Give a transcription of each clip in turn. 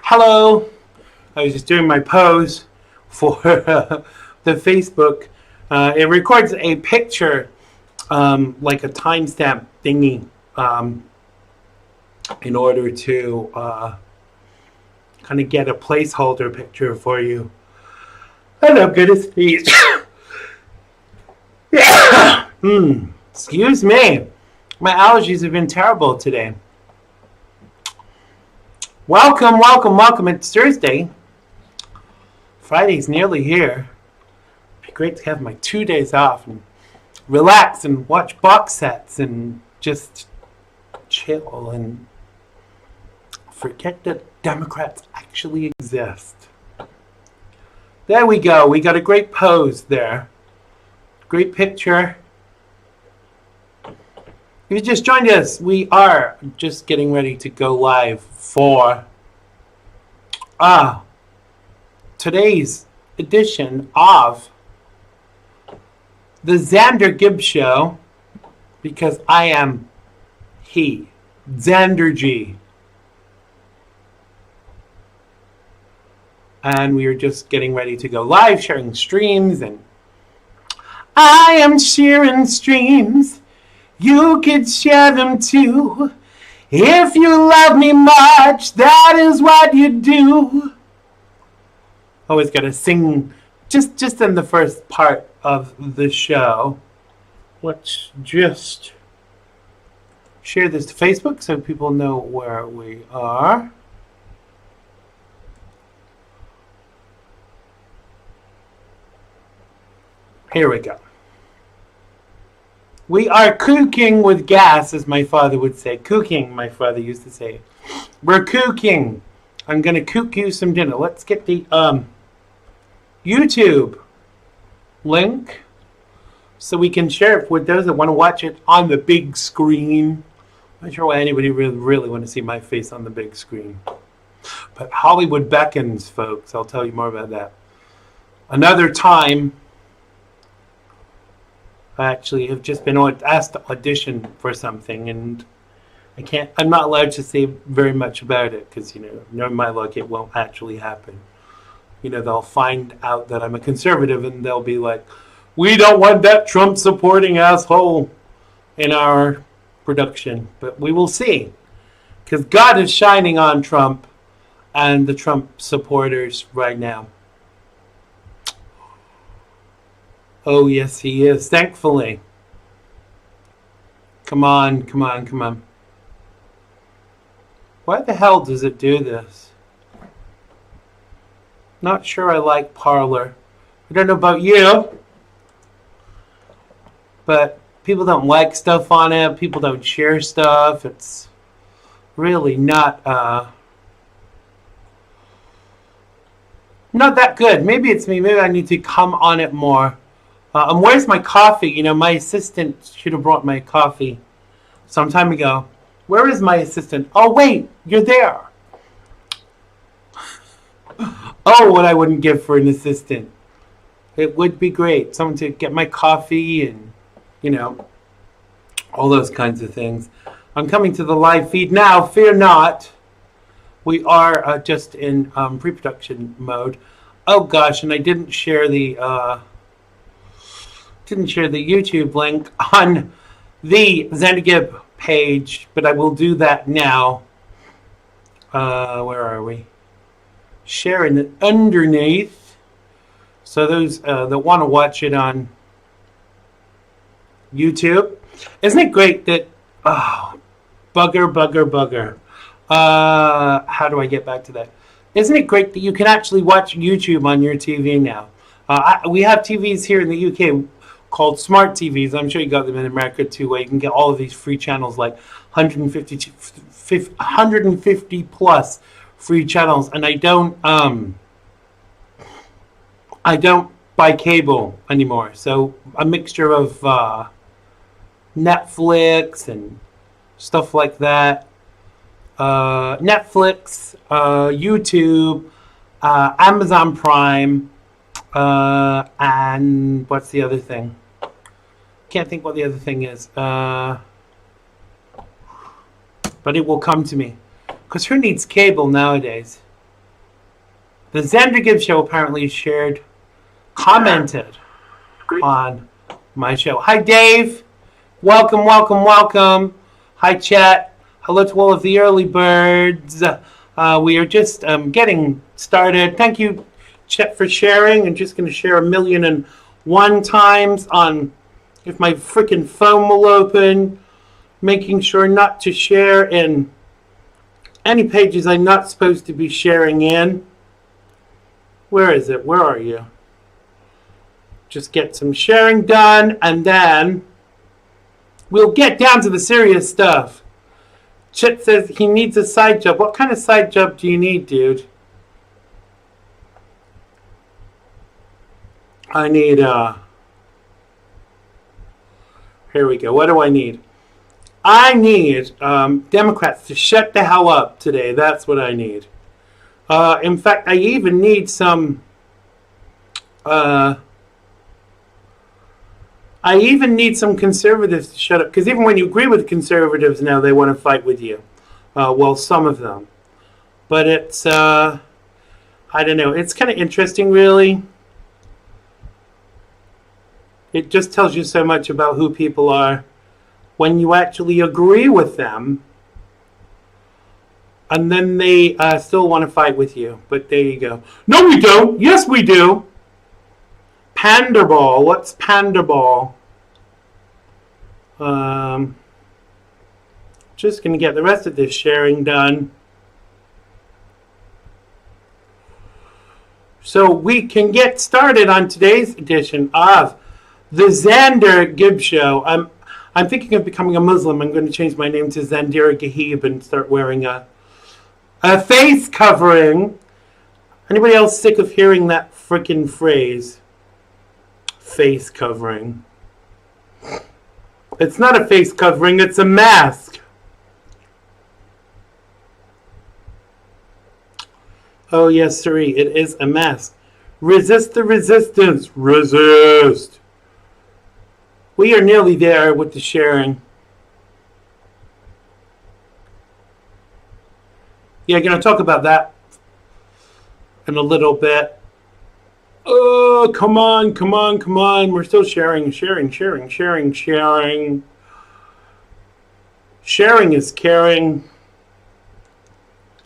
Hello. I was just doing my pose for the Facebook. It records a picture, like a timestamp thingy, in order to kind of get a placeholder picture for you. And I'm gonna sneeze. Yeah. Excuse me. My allergies have been terrible today. Welcome. It's Thursday. Friday's nearly here. It'd be great to have my 2 days off and relax and watch box sets and just chill and forget that Democrats actually exist. There we go. We got a great pose there. Great picture. If you just joined us, we are just getting ready to go live for today's edition of the Xander Gibb Show, because I am he, Xander G. And we are just getting ready to go live, sharing streams, and I am sharing streams. You could share them too. If you love me much, that is what you do. Always gotta sing just in the first part of the show. Let's just share this to Facebook so people know where we are. Here we go. We are cooking with gas, as my father would say. Cooking, my father used to say. We're cooking. I'm going to cook you some dinner. Let's get the YouTube link so we can share it with those that want to watch it on the big screen. I'm not sure why anybody really want to see my face on the big screen. But Hollywood beckons, folks. I'll tell you more about that another time. I actually have just been asked to audition for something, and I'm not allowed to say very much about it because, knowing my luck, it won't actually happen. They'll find out that I'm a conservative and they'll be like, we don't want that Trump supporting asshole in our production. But we will see, because God is shining on Trump and the Trump supporters right now. Oh, yes, he is, thankfully. Come on. Why the hell does it do this? Not sure I like Parler. I don't know about you, but people don't like stuff on it. People don't share stuff. It's really not that good. Maybe it's me. Maybe I need to come on it more. And where's my coffee? My assistant should have brought my coffee some time ago. Where is my assistant? Oh, wait, you're there. Oh, what I wouldn't give for an assistant. It would be great. Someone to get my coffee and, all those kinds of things. I'm coming to the live feed now. Fear not. We are just in pre-production mode. Oh, gosh, and I didn't share the YouTube link on the Xander Gibb page, but I will do that now. Where are we? Sharing it underneath. So those that want to watch it on YouTube. Isn't it great that, bugger. How do I get back to that? Isn't it great that you can actually watch YouTube on your TV now? We have TVs here in the UK called smart TVs. I'm sure you got them in America too, where you can get all of these free channels, like 150 plus free channels. And I don't buy cable anymore, so a mixture of Netflix and stuff like that. Netflix, YouTube, Amazon Prime. And what's the other thing? Can't think what the other thing is. But it will come to me. Because who needs cable nowadays? The Xander Gibb Show apparently commented on my show. Hi, Dave. Welcome, welcome, welcome. Hi, chat. Hello to all of the early birds. We are just getting started. Thank you, chat, for sharing. I'm just going to share 1,000,001 times on if my freaking phone will open. Making sure not to share in any pages I'm not supposed to be sharing in. Where is it? Where are you? Just get some sharing done, and then we'll get down to the serious stuff. Chit says he needs a side job. What kind of side job do you need, dude? I need, here we go. What do I need? I need Democrats to shut the hell up today. That's what I need. In fact, I even need some... I even need some conservatives to shut up. Because even when you agree with conservatives now, they want to fight with you. Well, some of them. But it's... I don't know. It's kind of interesting, really. It just tells you so much about who people are when you actually agree with them. And then they still want to fight with you. But there you go. No, we don't. Yes, we do. Panderball. What's Panderball? Just going to get the rest of this sharing done. So we can get started on today's edition of the Xander Gibb Show. I'm thinking of becoming a Muslim. I'm going to change my name to Xander Gibb and start wearing a face covering. Anybody else sick of hearing that frickin' phrase? Face covering. It's not a face covering, it's a mask. Oh yes, sirree, it is a mask. Resist the resistance. Resist. We are nearly there with the sharing. Yeah, going to talk about that in a little bit. Oh, come on, come on, come on. We're still sharing. Sharing is caring.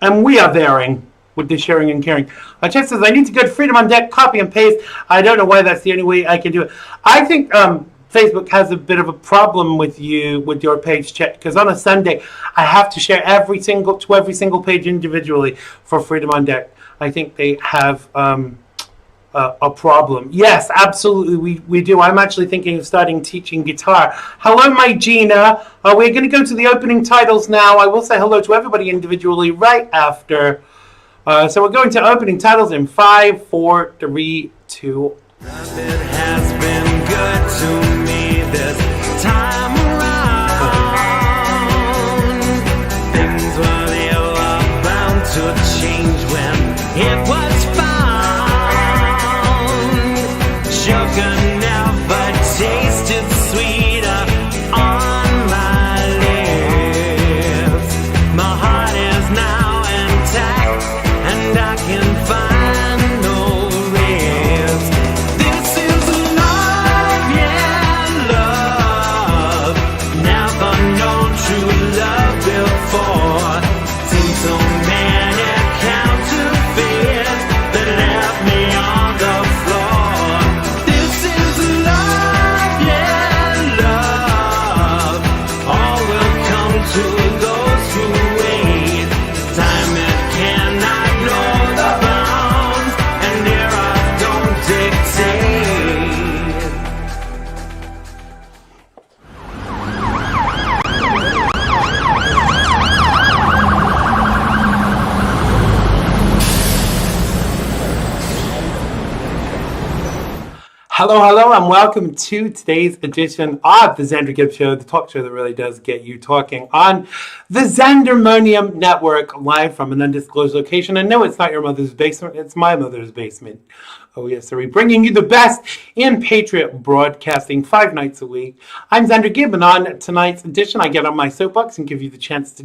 And we are varying with the sharing and caring. Chet says, I need to go to Freedom on Deck, copy and paste. I don't know why that's the only way I can do it. I think Facebook has a bit of a problem with you, with your page, Chet, because on a Sunday, I have to share every single page individually for Freedom on Deck. I think they have... a problem. Yes, absolutely, we do. I'm actually thinking of starting teaching guitar. Hello, my Gina. We're going to go to the opening titles now. I will say hello to everybody individually right after. So we're going to opening titles in 5, 4, 3, 2. It has been good to me this time around. Things were bound to change when it was sugar never tasted sweeter on my lips. My heart is now intact, and I can find no rest. This is love, yeah, love. Never known true love before. Seen so many counterfeits that left me on the floor. Hello, and welcome to today's edition of the Xander Gibb Show, the talk show that really does get you talking on the Xandermonium Network, live from an undisclosed location. And no, it's not your mother's basement, it's my mother's basement. Oh yes, sir, we're bringing you the best in Patriot broadcasting 5 nights a week. I'm Xander Gibb, and on tonight's edition, I get on my soapbox and give you the chance to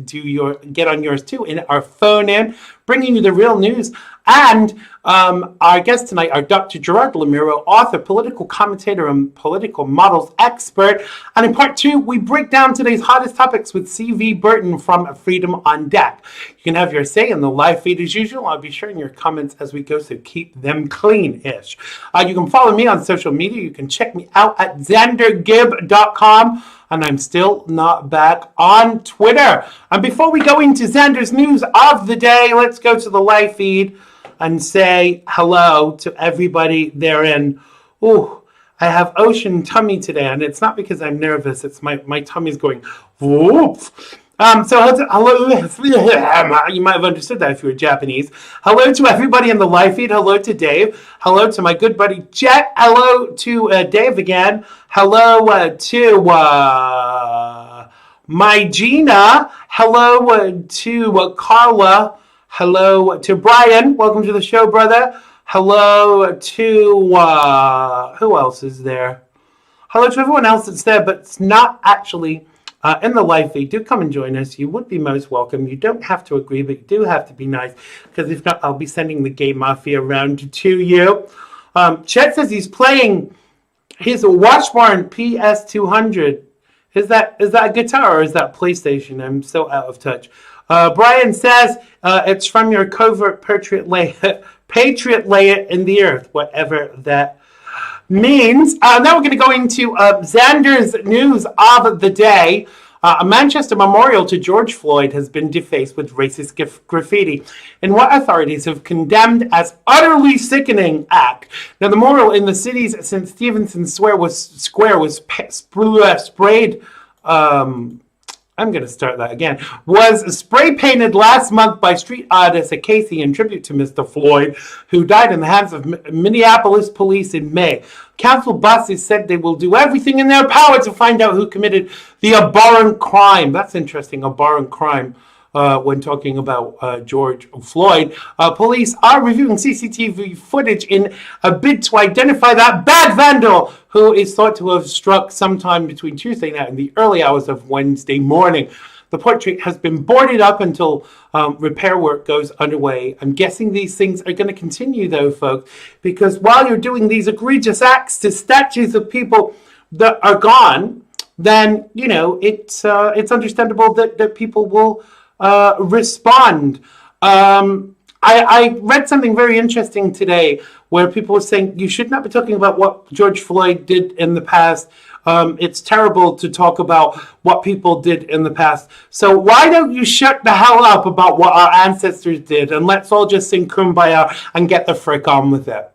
get on yours too in our phone in, bringing you the real news and Our guests tonight are Dr. Gerard Lamiro, author, political commentator, and political models expert. And in part 2, we break down today's hottest topics with C.V. Burton from Freedom on Deck. You can have your say in the live feed as usual. I'll be sharing your comments as we go, so keep them clean-ish. You can follow me on social media. You can check me out at xandergibb.com. And I'm still not back on Twitter. And before we go into Xander's news of the day, let's go to the live feed and say hello to everybody therein. Ooh, I have ocean tummy today, and it's not because I'm nervous. It's my tummy's going whoop. So hello, you might have understood that if you were Japanese. Hello to everybody in the live feed. Hello to Dave. Hello to my good buddy Jet. Hello to Dave again. Hello to my Gina. Hello to Carla. Hello to Brian. Welcome to the show, brother. Hello to who else is there? Hello to everyone else that's there, but it's not actually in the live feed. Do come and join us. You would be most welcome. You don't have to agree, but you do have to be nice, because if not, I'll be sending the Gay Mafia around to you. Chet says he's playing his Washburn PS200. Is that a guitar or is that PlayStation? I'm so out of touch. Brian says it's from your covert patriot lay it in the earth, whatever that means. Now we're going to go into Xander's news of the day. A Manchester memorial to George Floyd has been defaced with racist graffiti in what authorities have condemned as utterly sickening act. Now, the memorial in the city's St. Stephen's Square was sprayed. I'm going to start that again. Was spray painted last month by street artist Casey in tribute to Mr. Floyd, who died in the hands of Minneapolis police in May. Council bosses said they will do everything in their power to find out who committed the abhorrent crime. That's interesting, abhorrent crime. When talking about George Floyd. Police are reviewing CCTV footage in a bid to identify that bad vandal who is thought to have struck sometime between Tuesday night and the early hours of Wednesday morning. The portrait has been boarded up until repair work goes underway. I'm guessing these things are going to continue, though, folks, because while you're doing these egregious acts to statues of people that are gone, then, you know, it's understandable that people will respond. I read something very interesting today where people were saying you should not be talking about what George Floyd did in the past. It's terrible to talk about what people did in the past. So why don't you shut the hell up about what our ancestors did, and let's all just sing Kumbaya and get the frick on with it.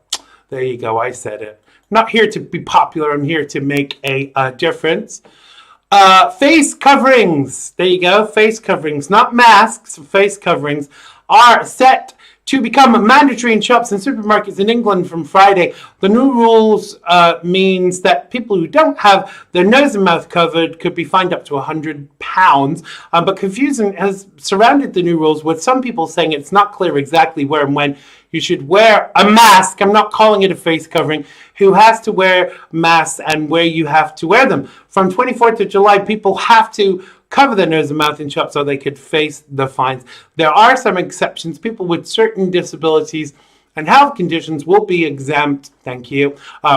There you go. I said it. I'm not here to be popular. I'm here to make a difference. Face coverings, there you go, face coverings, not masks, face coverings, are set to become mandatory in shops and supermarkets in England from Friday. The new rules means that people who don't have their nose and mouth covered could be fined up to £100. But confusion has surrounded the new rules, with some people saying it's not clear exactly where and when you should wear a mask. I'm not calling it a face covering. Who has to wear masks and where you have to wear them. From 24th of July, people have to cover their nose and mouth in shops so they could face the fines. There are some exceptions. People with certain disabilities and health conditions will be exempt, thank you,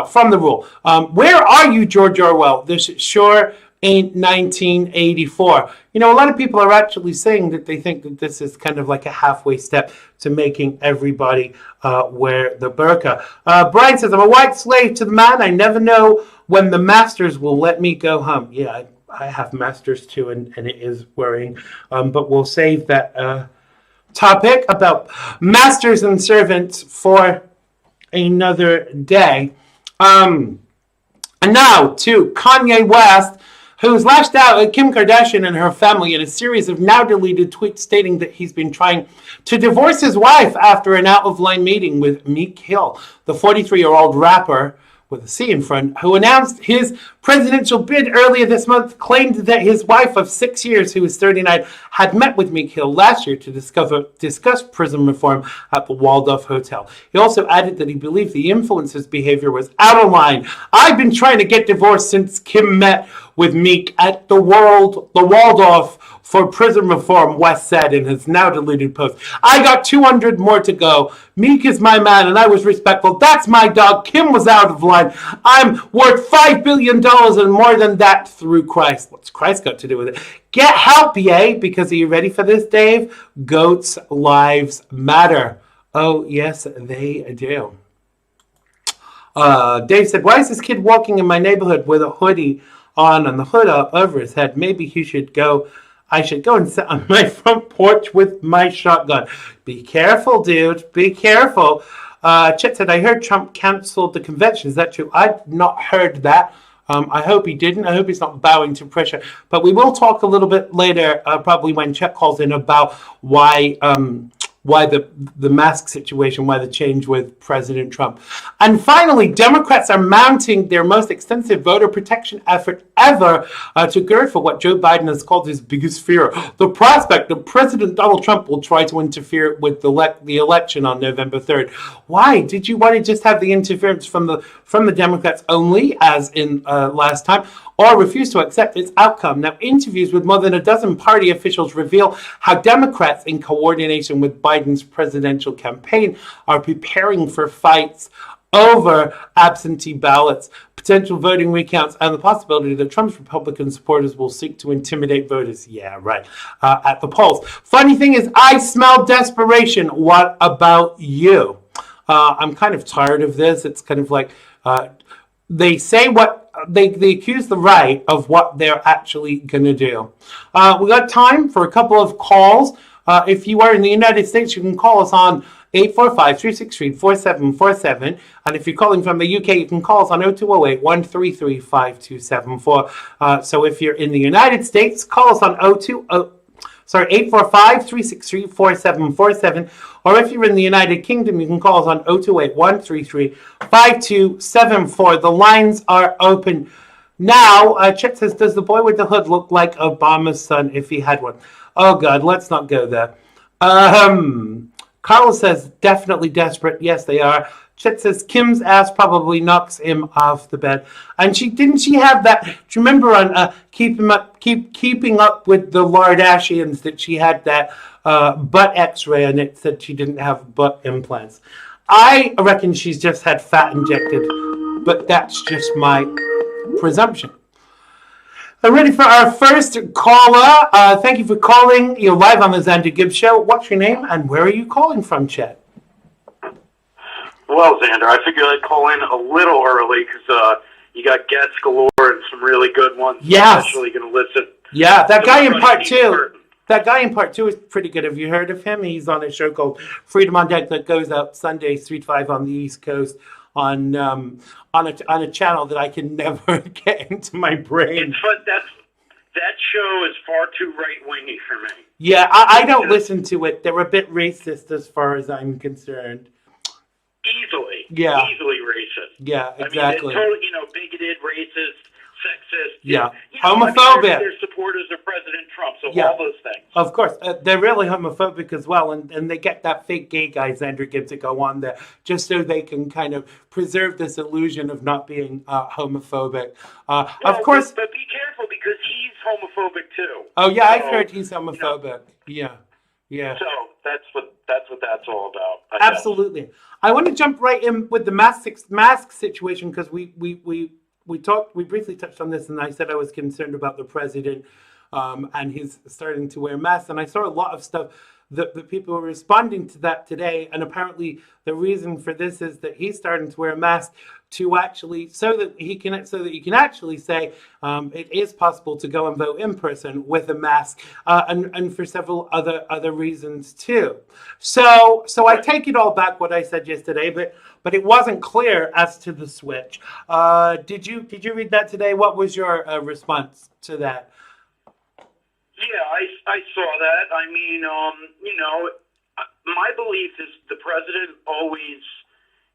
from the rule. Where are you, George Orwell? This sure ain't 1984. You know, a lot of people are actually saying that they think that this is kind of like a halfway step to making everybody wear the burqa. Brian says, I'm a white slave to the man. I never know when the masters will let me go home. Yeah, I have masters too, and it is worrying. But we'll save that topic about masters and servants for another day. And now to Kanye West, who's lashed out at Kim Kardashian and her family in a series of now deleted tweets stating that he's been trying to divorce his wife after an out-of-line meeting with Meek Hill, the 43-year-old rapper with a C in front, who announced his presidential bid earlier this month, claimed that his wife of 6 years, who is 39, had met with Meek Hill last year to discuss prison reform at the Waldorf Hotel. He also added that he believed the influencer's behavior was out of line. I've been trying to get divorced since Kim met with Meek at the Waldorf for prison reform, West said in his now deleted post. I got 200 more to go. Meek is my man, and I was respectful. That's my dog. Kim was out of line. I'm worth $5 billion and more than that through Christ. What's Christ got to do with it? Get help, yay, because are you ready for this, Dave? Goats' lives matter. Oh, yes, they do. Dave said, why is this kid walking in my neighborhood with a hoodie on and the hood up over his head? Maybe I should go and sit on my front porch with my shotgun. Be careful, dude. Be careful. Chet said, I heard Trump canceled the convention. Is that true? I've not heard that. I hope he didn't. I hope he's not bowing to pressure. But we will talk a little bit later, probably when Chet calls in, about why the mask situation, why the change with President Trump. And finally, Democrats are mounting their most extensive voter protection effort ever to gird for what Joe Biden has called his biggest fear, the prospect that President Donald Trump will try to interfere with the election on November 3rd. Why? Did you want to just have the interference from the Democrats only, as in last time, or refuse to accept its outcome? Now, interviews with more than a dozen party officials reveal how Democrats, in coordination with Biden's presidential campaign, are preparing for fights over absentee ballots, potential voting recounts, and the possibility that Trump's Republican supporters will seek to intimidate voters. Yeah, right. At the polls. Funny thing is, I smell desperation. What about you? I'm kind of tired of this. It's kind of like they say what they accuse the right of what they're actually going to do. We got time for a couple of calls. If you are in the United States, you can call us on 845-363-4747. And if you're calling from the UK, you can call us on 0208-133-5274. So if you're in the United States, call us on 845-363-4747. Or if you're in the United Kingdom, you can call us on 028133-5274. The lines are open now. Chet says, does the boy with the hood look like Obama's son if he had one? Oh, God, let's not go there. Carl says, definitely desperate. Yes, they are. Chet says, Kim's ass probably knocks him off the bed. And she have that? Do you remember on Keeping Up with the Kardashians that she had that butt X-ray and it said she didn't have butt implants? I reckon she's just had fat injected, but that's just my presumption. I'm ready for our first caller. Thank you for calling. You're live on the Xander Gibb Show. What's your name and where are you calling from, Chet? Well, Xander, I figured I'd call in a little early because you got guests galore and some really good ones. Yes. Especially going to listen. Yeah, that guy in part two. That guy in part two is pretty good. Have you heard of him? He's on a show called Freedom on Deck that goes out Sundays, 3 to 5 on the East Coast on a channel that I can never get into my brain. That show is far too right-wingy for me. Yeah, I don't listen to it. They're a bit racist as far as I'm concerned. Easily. Yeah. Easily racist. Yeah, exactly. I mean, totally, bigoted, racist, sexist. Yeah. Homophobic. They're supporters of President Trump, so all those things. Of course. They're really homophobic as well, and they get that fake gay guy, Xander Gibb, to go on there just so they can kind of preserve this illusion of not being homophobic. Of course. But be careful because he's homophobic too. Oh, yeah, I've heard he's homophobic. Yeah. So that's what that's all about. Absolutely. I want to jump right in with the mask situation because we briefly touched on this, and I said I was concerned about the president and he's starting to wear masks, and I saw a lot of stuff that people were responding to that today, and apparently the reason for this is that he's starting to wear a mask to actually so that you can actually say it is possible to go and vote in person with a mask, and for several other reasons too. So I take it all back what I said yesterday, but it wasn't clear as to the switch. Did you read that today? What was your response to that? Yeah, I saw that. I mean, my belief is the president always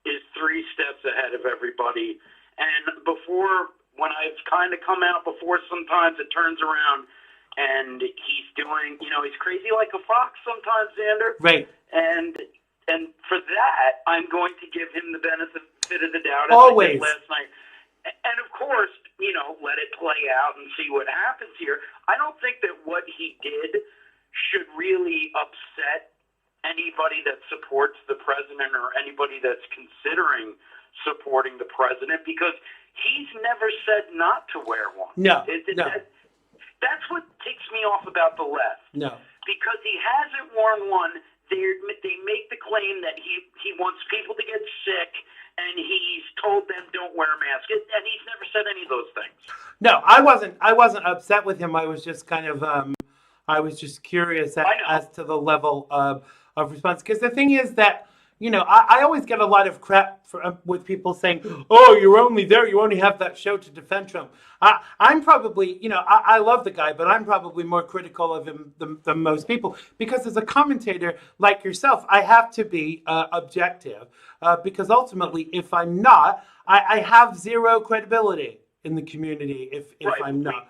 is 3 steps ahead of everybody. And when I've kind of come out before, sometimes it turns around and he's doing, he's crazy like a fox sometimes, Xander. Right. And for that, I'm going to give him the benefit of the doubt. Always. As I did last night. And of course, let it play out and see what happens here. I don't think that what he did should really upset anybody that supports the president or anybody that's considering supporting the president, because he's never said not to wear one. No. That's what ticks me off about the left. No. Because he hasn't worn one. They make the claim that he wants people to get sick, and he's told them don't wear a mask, and he's never said any of those things. No, I wasn't upset with him. I was just kind of I was just curious as to the level of response, because the thing is that I always get a lot of crap with people saying, "Oh, you're only there. You only have that show to defend Trump." I'm probably, I love the guy, but I'm probably more critical of him than most people, because as a commentator like yourself, I have to be objective, because ultimately, if I'm not, I have zero credibility in the community if right. I'm not.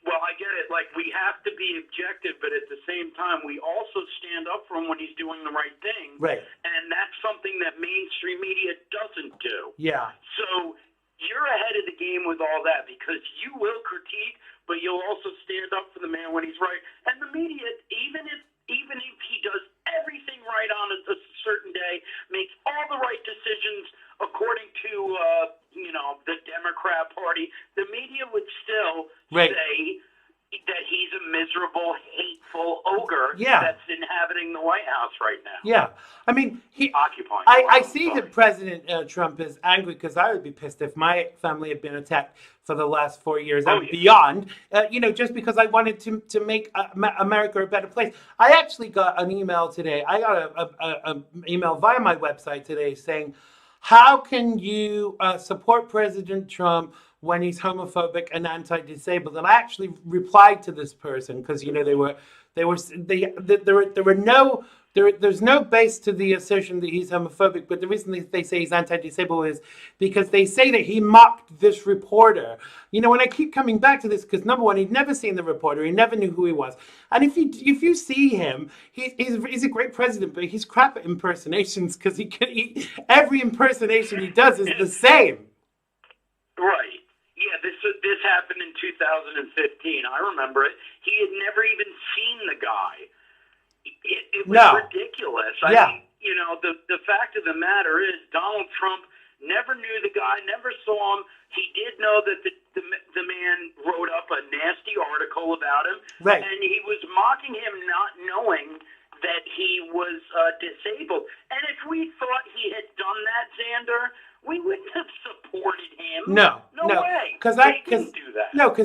Well, I get it. Like, we have to be objective, but at the same time, we also stand up for him when he's doing the right thing. Right. And that's something that mainstream media doesn't do. Yeah. So you're ahead of the game with all that, because you will critique, but you'll also stand up for the man when he's right. And the media, even if he does everything right on a certain day, makes all the right decisions according to the Democrat Party, the media would still say that he's a miserable, hateful ogre that's inhabiting the White House right now. Yeah. I mean, occupying. I see that President Trump is angry, because I would be pissed if my family had been attacked for the last 4 years and beyond, just because I wanted to make America a better place. I actually got an email today. I got an email via my website today saying, how can you support President Trump when he's homophobic and anti-disabled? And I actually replied to this person, because there's no base to the assertion that he's homophobic, but the reason they say he's anti-disabled is because they say that he mocked this reporter. And I keep coming back to this because, number one, he'd never seen the reporter. He never knew who he was. And if you see him, he's a great president, but he's crap at impersonations, because every impersonation he does is the same. Right. Yeah, this happened in 2015. I remember it. He had never even seen the guy. It was ridiculous. I mean, the fact of the matter is, Donald Trump never knew the guy, never saw him. He did know that the man wrote up a nasty article about him, and he was mocking him, not knowing that he was disabled. And if we thought he had done that, Xander, we wouldn't have supported him. No way. Because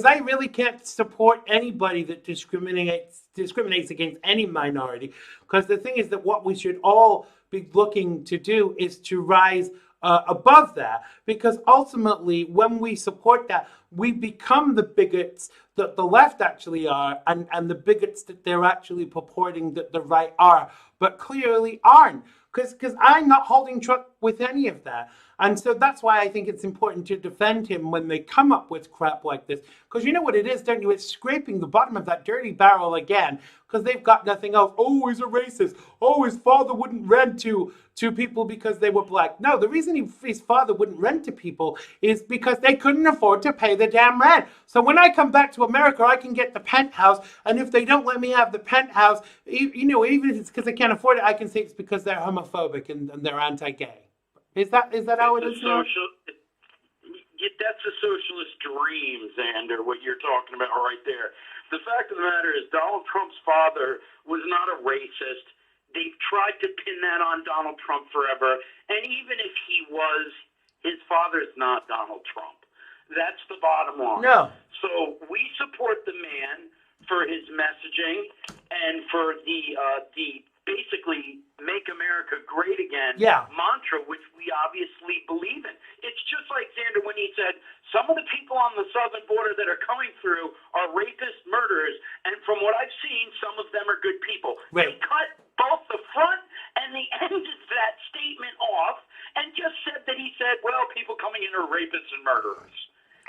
I really can't support anybody that discriminates against any minority. Because the thing is that what we should all be looking to do is to rise above that. Because ultimately, when we support that, we become the bigots that the left actually are, and the bigots that they're actually purporting that the right are, but clearly aren't. Because I'm not holding truck with any of that. And so that's why I think it's important to defend him when they come up with crap like this. Because you know what it is, don't you? It's scraping the bottom of that dirty barrel again, because they've got nothing else. Oh, he's a racist. Oh, his father wouldn't rent to people because they were black. No, the reason his father wouldn't rent to people is because they couldn't afford to pay the damn rent. So when I come back to America, I can get the penthouse. And if they don't let me have the penthouse, even if it's because they can't afford it, I can say it's because they're homophobic and they're anti-gay. Is that how it is? That's a socialist dream, Xander, what you're talking about right there. The fact of the matter is, Donald Trump's father was not a racist. They've tried to pin that on Donald Trump forever. And even if he was, his father's not Donald Trump. That's the bottom line. No. So we support the man for his messaging and for the basically make America great again mantra, which we obviously believe in. It's just like Xander when he said, some of the people on the southern border that are coming through are rapists, murderers, and from what I've seen, some of them are good people. Right. They cut both the front and the end of that statement off and just said that he said, well, people coming in are rapists and murderers.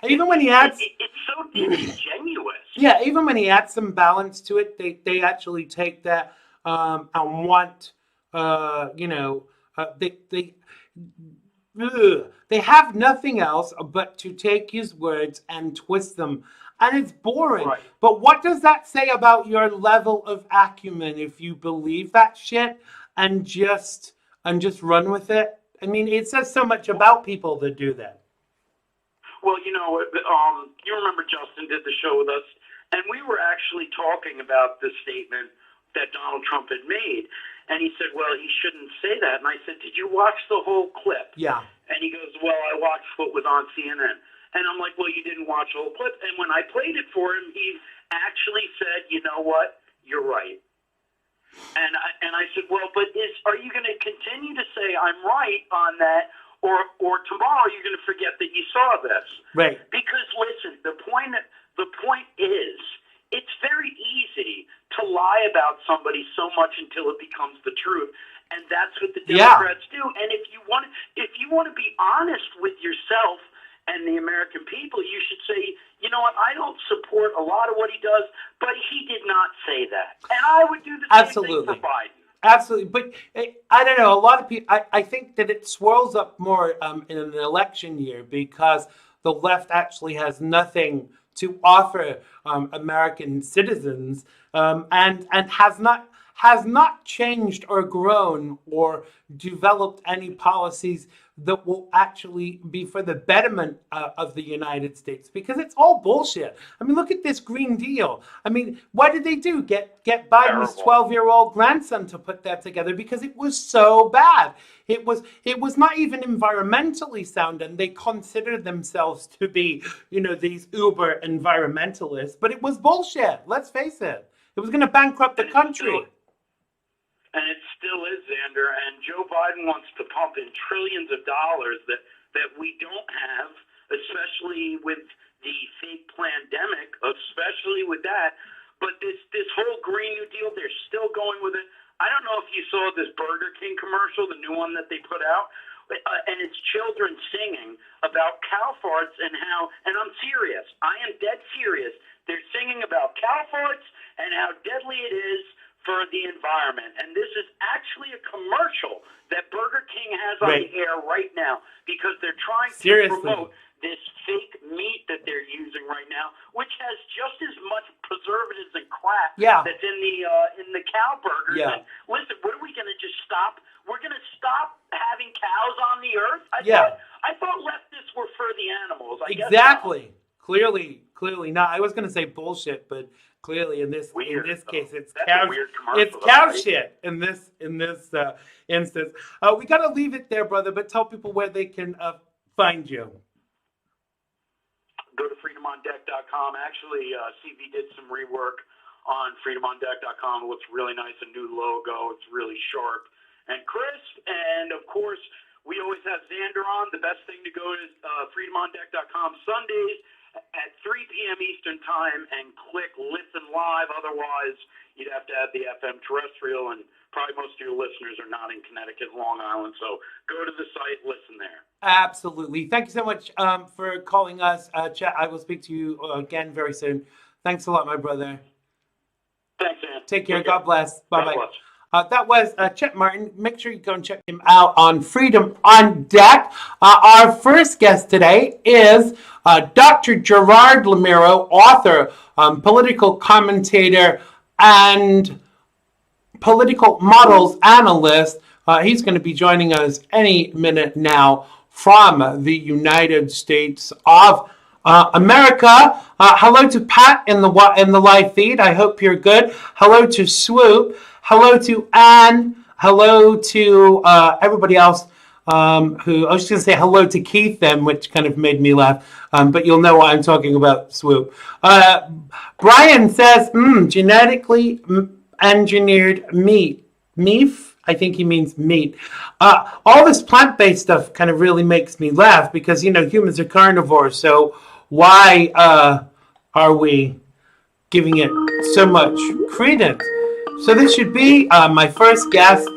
Even when he adds... It's so disingenuous. Yeah, even when he adds some balance to it, they actually take that and want, They have nothing else but to take his words and twist them. And it's boring. Right. But what does that say about your level of acumen if you believe that shit and just run with it? I mean, it says so much about people that do that. Well, you remember Justin did the show with us, and we were actually talking about the statement that Donald Trump had made. And he said, well, he shouldn't say that. And I said, did you watch the whole clip? Yeah. And he goes, well, I watched what was on CNN. And I'm like, well, you didn't watch the whole clip. And when I played it for him, he actually said, you know what? You're right. And I said, well, but are you going to continue to say I'm right on that, or tomorrow you're going to forget that you saw this? Right. Because listen, the point is, it's very easy to lie about somebody so much until it becomes the truth, and that's what the Democrats do. And if you want to be honest with yourself and the American people, you should say, you know what, I don't support a lot of what he does, but he did not say that. And I would do the same thing for Biden. Absolutely. But I don't know, a lot of people, I think that it swirls up more in an election year because the left actually has nothing to offer American citizens and has not changed or grown or developed any policies that will actually be for the betterment of the United States, because it's all bullshit. I mean, look at this Green Deal. I mean, what did they do? Get Biden's 12-year-old grandson to put that together because it was so bad. It was not even environmentally sound, and they considered themselves to be, these uber environmentalists, but it was bullshit. Let's face it. It was going to bankrupt the country. And it still is, Xander. And Joe Biden wants to pump in trillions of dollars that we don't have, especially with the fake pandemic, especially with that. But this whole Green New Deal, they're still going with it. I don't know if you saw this Burger King commercial, the new one that they put out, and it's children singing about cow farts and how, and I'm serious, I am dead serious. They're singing about cow farts and how deadly it is for the environment. And this is actually a commercial that Burger King has on the air right now because they're trying to promote this fake meat that they're using right now, which has just as much preservatives and crap that's in the cow burgers. Yeah. And listen, what are we going to just stop? We're going to stop having cows on the earth? I thought leftists were for the animals. Exactly. Clearly not. I was going to say bullshit, but clearly in this case it's cow shit in this instance. We got to leave it there, brother, but tell people where they can find you. Go to freedomondeck.com. Actually, CV did some rework on freedomondeck.com. It looks really nice, a new logo. It's really sharp and crisp. And, of course, we always have Xander on. The best thing to go to freedomondeck.com Sundays at 3 p.m. Eastern Time and click Listen Live. Otherwise, you'd have to have the FM terrestrial, and probably most of your listeners are not in Connecticut, Long Island. So go to the site, listen there. Absolutely. Thank you so much for calling us. Chet, I will speak to you again very soon. Thanks a lot, my brother. Thanks, man. Take care. God bless. Bye-bye. That was Chet Martin. Make sure you go and check him out on Freedom on Deck. Our first guest today is Dr. Gerard Lamiro, author, political commentator, and political models analyst. He's going to be joining us any minute now from the United States of America. Hello to Pat in the live feed. I hope you're good. Hello to Swoop. Hello to Anne. Hello to everybody else who, I was just going to say hello to Keith then, which kind of made me laugh. But you'll know why I'm talking about Swoop. Brian says, genetically engineered meat. Meef? I think he means meat. All this plant-based stuff kind of really makes me laugh because, humans are carnivores. So why are we giving it so much credence? So this should be my first guest,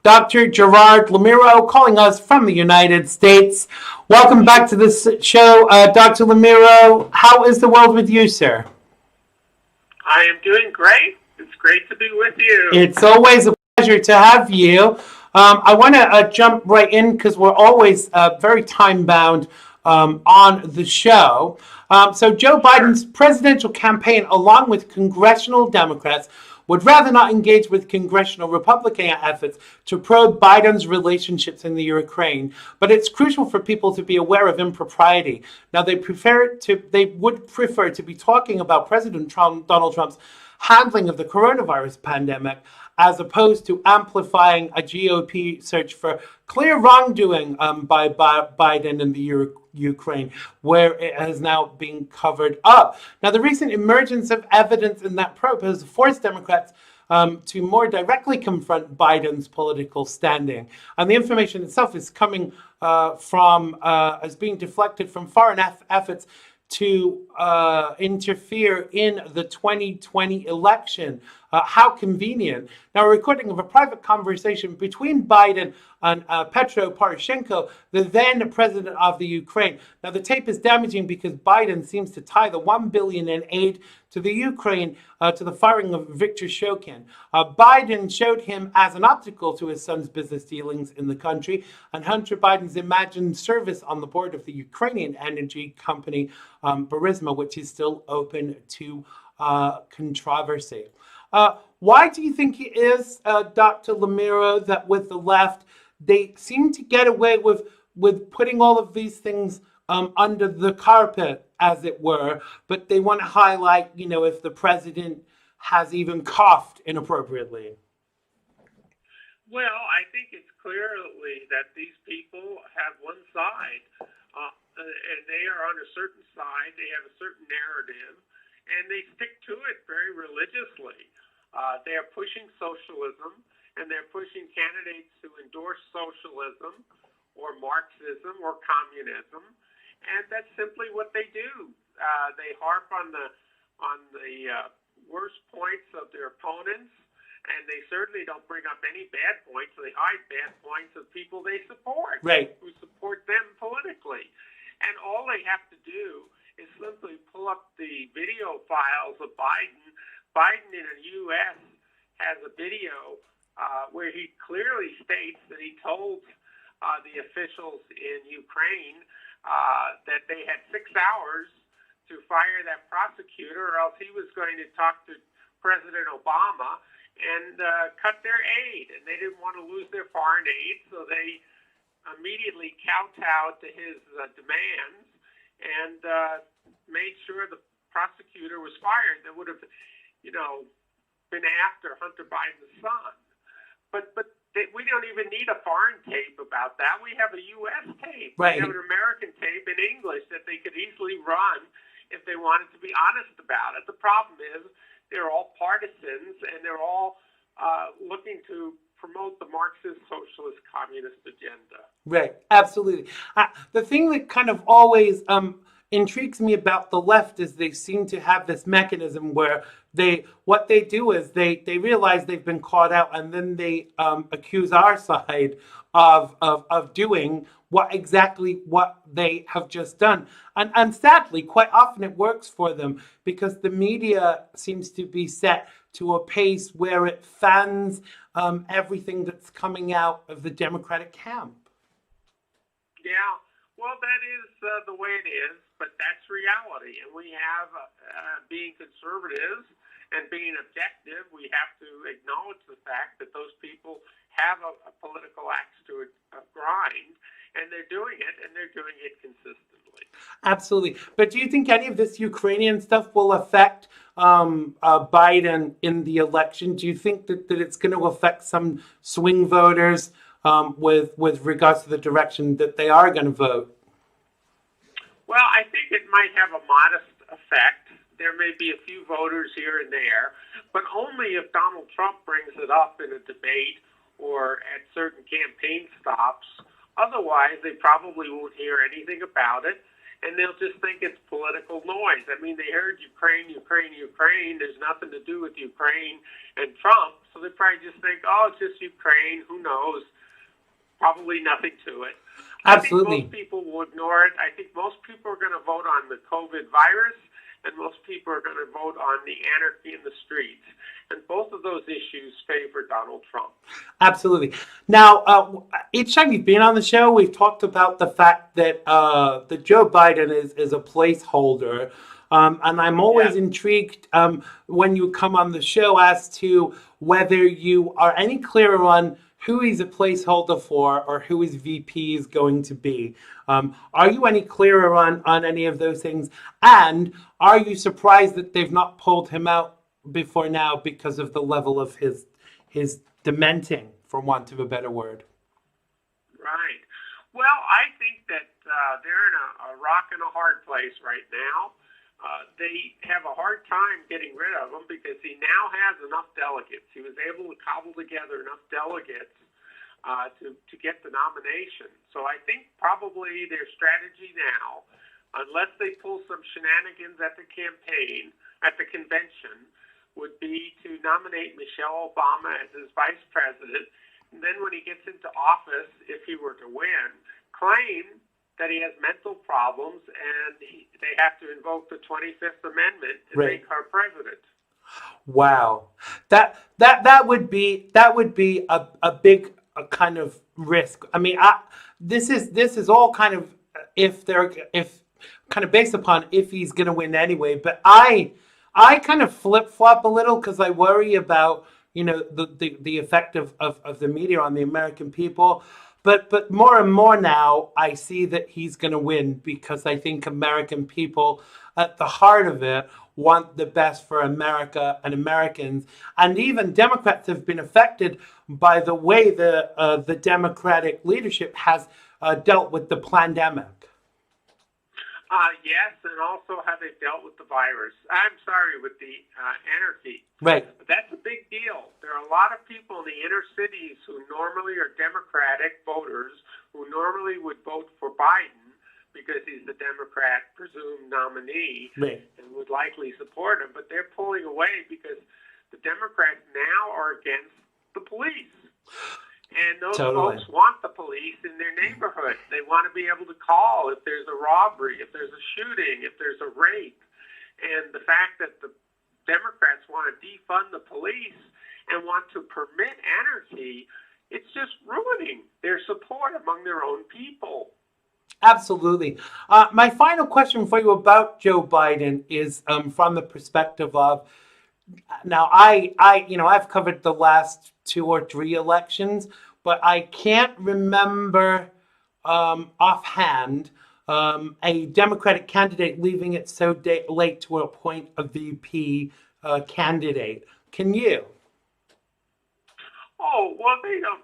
Dr. Gerard Lamiro, calling us from the United States. Welcome back to this show, Dr. Lamiro. How is the world with you, sir? I am doing great. It's great to be with you. It's always a pleasure to have you. I want to jump right in because we're always very time bound on the show. So Joe Biden's presidential campaign, along with congressional Democrats, would rather not engage with congressional Republican efforts to probe Biden's relationships in the Ukraine. But it's crucial for people to be aware of impropriety. Now, they would prefer to be talking about Donald Trump's handling of the coronavirus pandemic, as opposed to amplifying a GOP search for clear wrongdoing by Biden in the Ukraine, where it has now been covered up. Now, the recent emergence of evidence in that probe has forced Democrats to more directly confront Biden's political standing. And the information itself is coming as being deflected from foreign efforts to interfere in the 2020 election. How convenient. Now, a recording of a private conversation between Biden and Petro Poroshenko, the then president of the Ukraine. Now, the tape is damaging because Biden seems to tie the $1 billion in aid to the Ukraine to the firing of Viktor Shokin. Biden showed him as an obstacle to his son's business dealings in the country, and Hunter Biden's imagined service on the board of the Ukrainian energy company Burisma, which is still open to controversy. Why do you think it is, Dr. Lamiro, that with the left, they seem to get away with putting all of these things under the carpet, as it were, but they want to highlight, if the president has even coughed inappropriately? Well, I think it's clearly that these people have one side, and they are on a certain side. They have a certain narrative, and they stick to it very religiously. They are pushing socialism, and they're pushing candidates who endorse socialism or Marxism or communism, and that's simply what they do. They harp on the worst points of their opponents, and they certainly don't bring up any bad points. They hide bad points of people they support, right, who support them politically. And all they have to do is simply pull up the video files of Biden. Biden in the U.S. has a video where he clearly states that he told the officials in Ukraine that they had 6 hours to fire that prosecutor, or else he was going to talk to President Obama and cut their aid. And they didn't want to lose their foreign aid, so they immediately kowtowed to his demands and made sure the prosecutor was fired. That would have, been after Hunter Biden's son. But we don't even need a foreign tape about that. We have a U.S. tape. Right. We have an American tape in English that they could easily run if they wanted to be honest about it. The problem is they're all partisans, and they're all looking to promote the Marxist, socialist, communist agenda. Right, absolutely. The thing that kind of always intrigues me about the left is they seem to have this mechanism where what they do is they realize they've been caught out, and then they accuse our side of doing what they have just done. And sadly, quite often it works for them because the media seems to be set to a pace where it fans everything that's coming out of the Democratic camp. Yeah, well, that is the way it is, but that's reality. And we have, being conservatives and being objective, we have to acknowledge the fact that those people have a political axe to grind, and they're doing it, and they're doing it consistently. Absolutely. But do you think any of this Ukrainian stuff will affect Biden in the election? Do you think that it's going to affect some swing voters with regards to the direction that they are going to vote? Well, I think it might have a modest effect. There may be a few voters here and there, but only if Donald Trump brings it up in a debate or at certain campaign stops. Otherwise, they probably won't hear anything about it, and they'll just think it's political noise. I mean, they heard Ukraine. There's nothing to do with Ukraine and Trump, so they probably just think, oh, it's just Ukraine. Who knows? Probably nothing to it. Absolutely. I think most people will ignore it. I think most people are going to vote on the COVID virus, and most people are going to vote on the anarchy in the streets. And both of those issues favor Donald Trump. Absolutely. Now, each time you've been on the show, we've talked about the fact that that Joe Biden is a placeholder. And I'm always intrigued when you come on the show as to whether you are any clearer on who he's a placeholder for or who his VP is going to be. Are you any clearer on any of those things? And are you surprised that they've not pulled him out before now because of the level of his dementing, for want of a better word? Right. Well, I think that they're in a rock and a hard place right now. They have a hard time getting rid of him because he now has enough delegates. He was able to cobble together enough delegates to get the nomination. So I think probably their strategy now, unless they pull some shenanigans at the convention, would be to nominate Michelle Obama as his vice president. And then when he gets into office, if he were to win, claim that he has mental problems and they have to invoke the 25th Amendment and make her president. Wow, that would be a big kind of risk. I mean, this is all kind of if kind of based upon if he's going to win anyway. But I kind of flip flop a little because I worry about the effect of the media on the American people. But more and more now, I see that he's going to win because I think American people, at the heart of it, want the best for America and Americans. And even Democrats have been affected by the way the Democratic leadership has dealt with the pandemic. Yes, and also how they've dealt with the virus. I'm sorry, with the anarchy. Right. That's a big deal. There are a lot of people in the inner cities who normally are Democratic voters, who normally would vote for Biden because he's the Democrat presumed nominee and would likely support him, but they're pulling away because the Democrats now are against the police. And those folks want the police in their neighborhood. They want to be able to call if there's a robbery, if there's a shooting, if there's a rape. And the fact that the Democrats want to defund the police and want to permit anarchy, it's just ruining their support among their own people. Absolutely. My final question for you about Joe Biden is from the perspective of, now I've covered the last 2 or 3 elections, but I can't remember offhand a Democratic candidate leaving it so late to appoint a VP candidate. Can you? Oh, well, they don't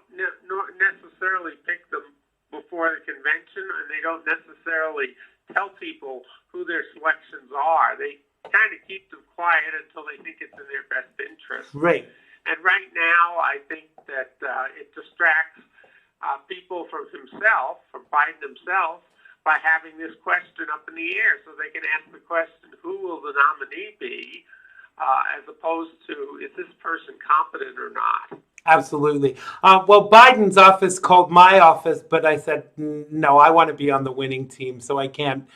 necessarily pick them before the convention, and they don't necessarily tell people who their selections are. They kind of keep them quiet until they think it's in their best interest. Right. And right now, I think that it distracts people from Biden himself, by having this question up in the air so they can ask the question, who will the nominee be, as opposed to, is this person competent or not? Absolutely. Well, Biden's office called my office, but I said, no, I want to be on the winning team, so I can't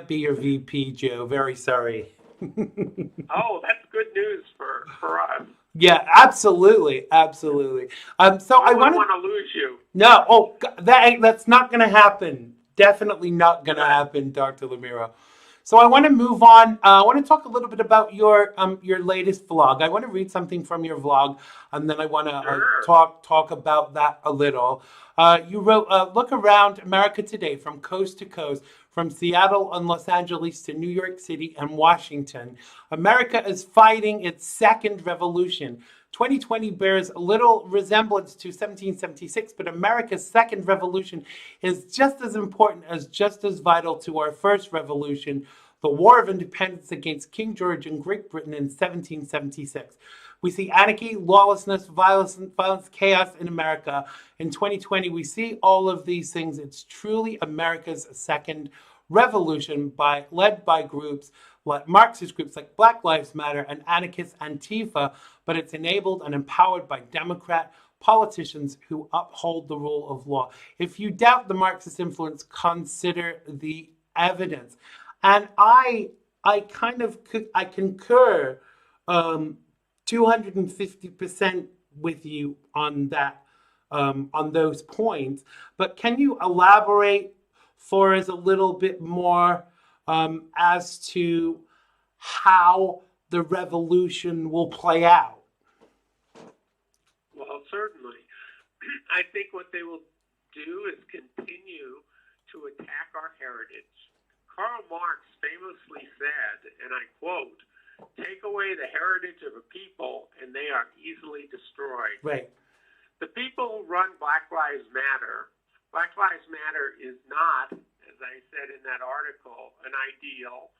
be your VP, Joe. Very sorry. Oh, that's good news for us. Yeah, absolutely. So I wouldn't want to lose you. No, that's not going to happen. Definitely not going to happen, Dr. Lamiro. So I want to move on. I want to talk a little bit about your latest vlog. I want to read something from your vlog, and then I want to talk about that a little. You wrote, look around America today from coast to coast, from Seattle and Los Angeles to New York City and Washington. America is fighting its second revolution. 2020 bears little resemblance to 1776, but America's second revolution is just as important as just as vital to our first revolution, the War of Independence against King George and Great Britain in 1776. We see anarchy, lawlessness, violence, chaos in America. In 2020, we see all of these things. It's truly America's second revolution, led by groups like Marxist groups like Black Lives Matter and anarchist Antifa, but it's enabled and empowered by Democrat politicians who uphold the rule of law. If you doubt the Marxist influence, consider the evidence. And I I kind of I concur 250% with you on that, on those points. But can you elaborate for us a little bit more as to how the revolution will play out? Well, certainly. I think what they will do is continue to attack our heritage. Karl Marx famously said, and I quote, "Take away the heritage of a people and they are easily destroyed." Right. The people who run Black Lives Matter is not, as I said in that article, an ideal.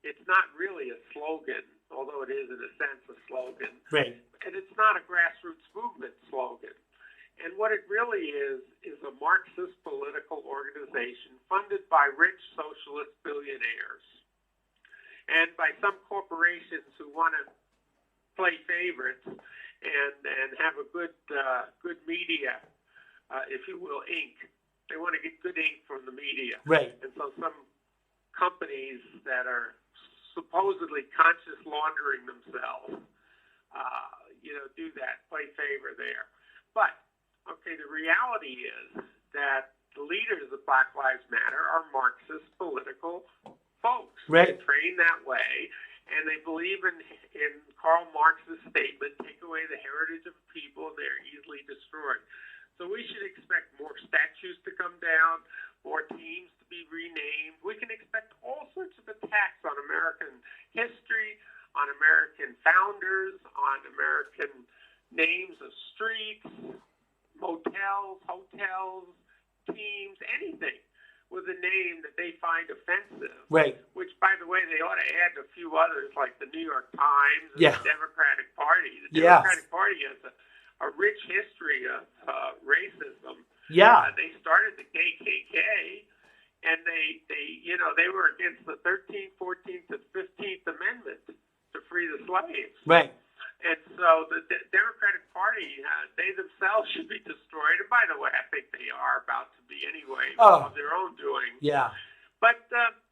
It's not really a slogan, although it is in a sense a slogan. Right. And it's not a grassroots movement slogan. And what it really is a Marxist political organization funded by rich socialist billionaires and by some corporations who want to play favorites and have a good media, if you will, ink. They want to get good ink from the media. Right. And so some companies that are supposedly conscious laundering themselves, do that, play favor there. But, okay, the reality is that the leaders of Black Lives Matter are Marxist political folks. Right. They're trained that way, and they believe in Karl Marx's statement, "Take away the heritage of people, and they're easily destroyed." So we should expect more statues to come down, more teams to be renamed. We can expect all sorts of attacks on American history, on American founders, on American names of streets, motels, hotels, teams, anything with a name that they find offensive. Right. Which, by the way, they ought to add a few others like the New York Times and Yeah. the Democratic Party. The Yes. Democratic Party has a rich history of racism. Yeah. They started the KKK, and they were against the 13th, 14th, and 15th Amendment to free the slaves. Right. And so the Democratic Party, they themselves should be destroyed. And by the way, I think they are about to be anyway of their own doing. Yeah. But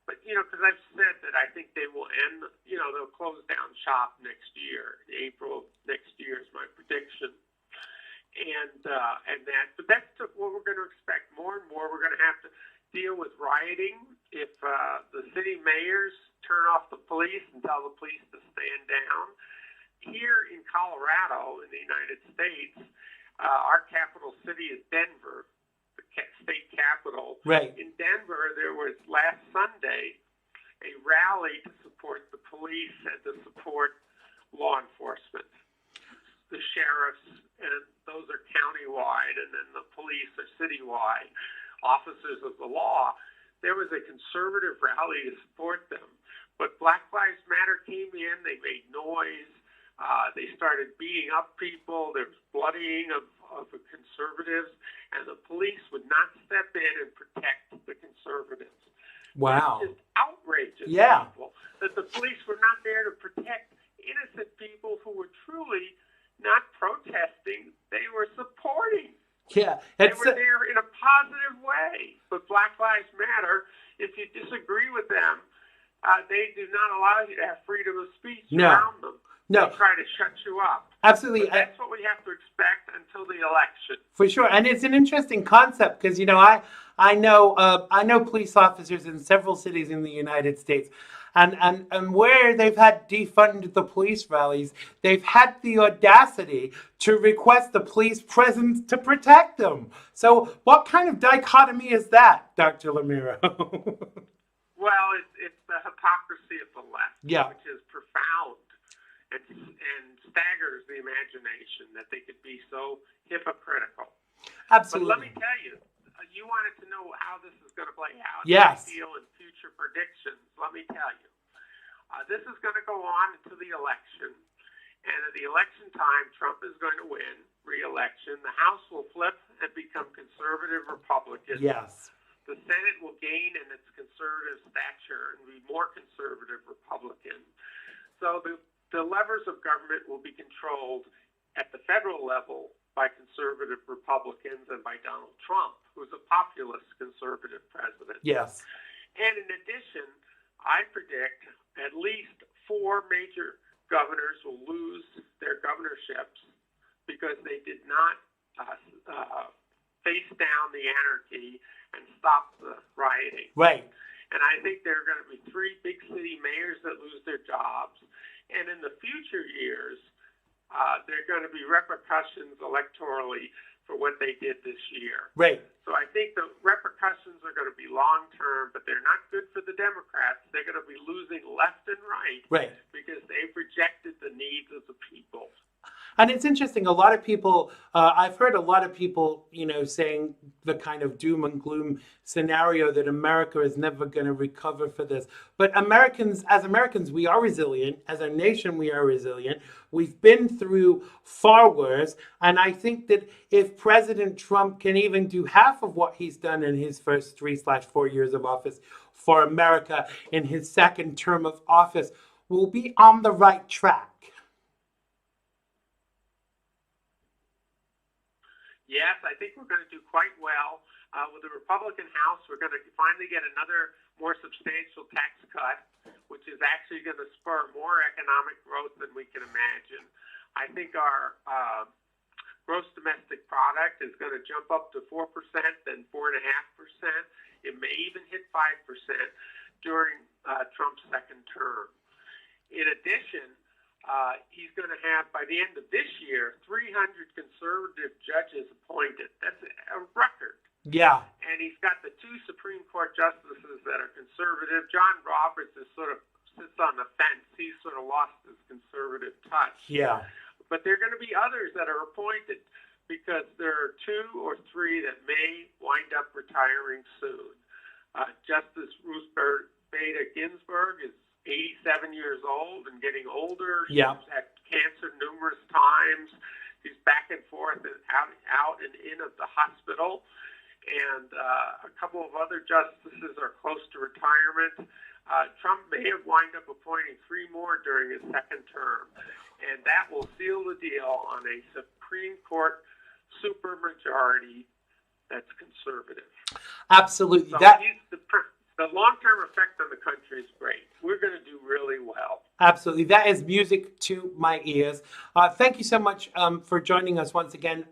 because I've said that I think they will end, they'll close down shop next year. April next year is my prediction. But that's what we're going to expect more and more. We're going to have to deal with rioting if the city mayors turn off the police and tell the police to stand down. Here in Colorado, in the United States, our capital city is Denver, the state capital. Right. In Denver, there was last Sunday a rally to support the police and to support law enforcement. The sheriffs, and those are countywide, and then the police are citywide, officers of the law. There was a conservative rally to support them. But Black Lives Matter came in, they made noise, they started beating up people, there was bloodying of the conservatives, and the police would not step in and protect the conservatives. Wow. It's just outrageous, Yeah. people, that the police were not there to protect innocent people who were truly not protesting, they were supporting. Yeah. They were there in a positive way. But Black Lives Matter, if you disagree with them, they do not allow you to have freedom of speech around them. No. They try to shut you up. Absolutely. But that's what we have to expect until the election. For sure, and it's an interesting concept because I know police officers in several cities in the United States, and where they've had defunded the police rallies, they've had the audacity to request the police presence to protect them. So, what kind of dichotomy is that, Dr. Lamiro? Well, it's the hypocrisy of the left, Yeah. which is profound and staggers the imagination that they could be so hypocritical. Absolutely. But let me tell you, you wanted to know how this is going to play out. Yes. I feel in future predictions. Let me tell you, this is going to go on until the election, and at the election time, Trump is going to win re-election. The House will flip and become conservative Republican. Yes. The Senate will gain in its conservative stature and be more conservative Republican. So the levers of government will be controlled at the federal level by conservative Republicans and by Donald Trump, who's a populist conservative president. Yes. And in addition, I predict, at least 4 major governors will lose their governorships because they did not face down the anarchy and stop the rioting. Right. And I think there are going to be 3 big city mayors that lose their jobs. And in the future years, there are going to be repercussions electorally for what they did this year. Right. So I think the repercussions are going to be long-term, but they're not good for the Democrats. They're going to be losing left and right, Right. because they've rejected the needs of the people. And it's interesting, a lot of people, I've heard a lot of people, saying the kind of doom and gloom scenario that America is never going to recover for this. But as Americans, we are resilient. As a nation, we are resilient. We've been through far worse. And I think that if President Trump can even do half of what he's done in his first 3/4 years of office for America in his second term of office, we'll be on the right track. Yes, I think we're going to do quite well. With the Republican House, we're going to finally get another more substantial tax cut, which is actually going to spur more economic growth than we can imagine. I think our gross domestic product is going to jump up to 4%, then 4.5%. It may even hit 5% during Trump's second term. In addition, he's going to have, by the end of this year, 300 conservative judges appointed. That's a record. Yeah. And he's got the 2 Supreme Court justices that are conservative. John Roberts sits on the fence. He's sort of lost his conservative touch. Yeah. But there are going to be others that are appointed, because there are 2 or 3 that may wind up retiring soon. Justice Ruth Bader Ginsburg is 87 years old and getting older. Yeah. She's had cancer numerous times. She's back and forth and out and in of the hospital. And a couple of other justices are close to retirement. Trump may have wind up appointing 3 more during his second term. And that will seal the deal on a Supreme Court supermajority that's conservative. Absolutely. So the long-term effect on the country is great. We're going to do really well. Absolutely. That is music to my ears. Thank you so much for joining us once again,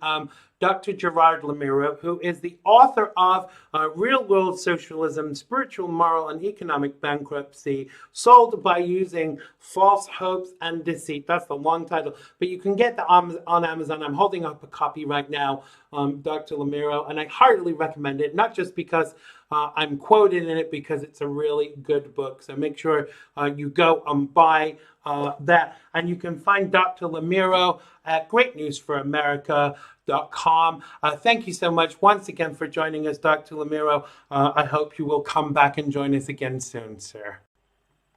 Dr. Gerard Lamiro, who is the author of Real World Socialism, Spiritual, Moral, and Economic Bankruptcy, Sold by Using False Hopes and Deceit. That's the long title. But you can get that on Amazon. I'm holding up a copy right now, Dr. Lamiro, and I heartily recommend it, not just because I'm quoted in it, because it's a really good book. So make sure you go and buy that. And you can find Dr. Lamiro at greatnewsforamerica.com. Thank you so much once again for joining us, Dr. Lamiro. I hope you will come back and join us again soon, sir.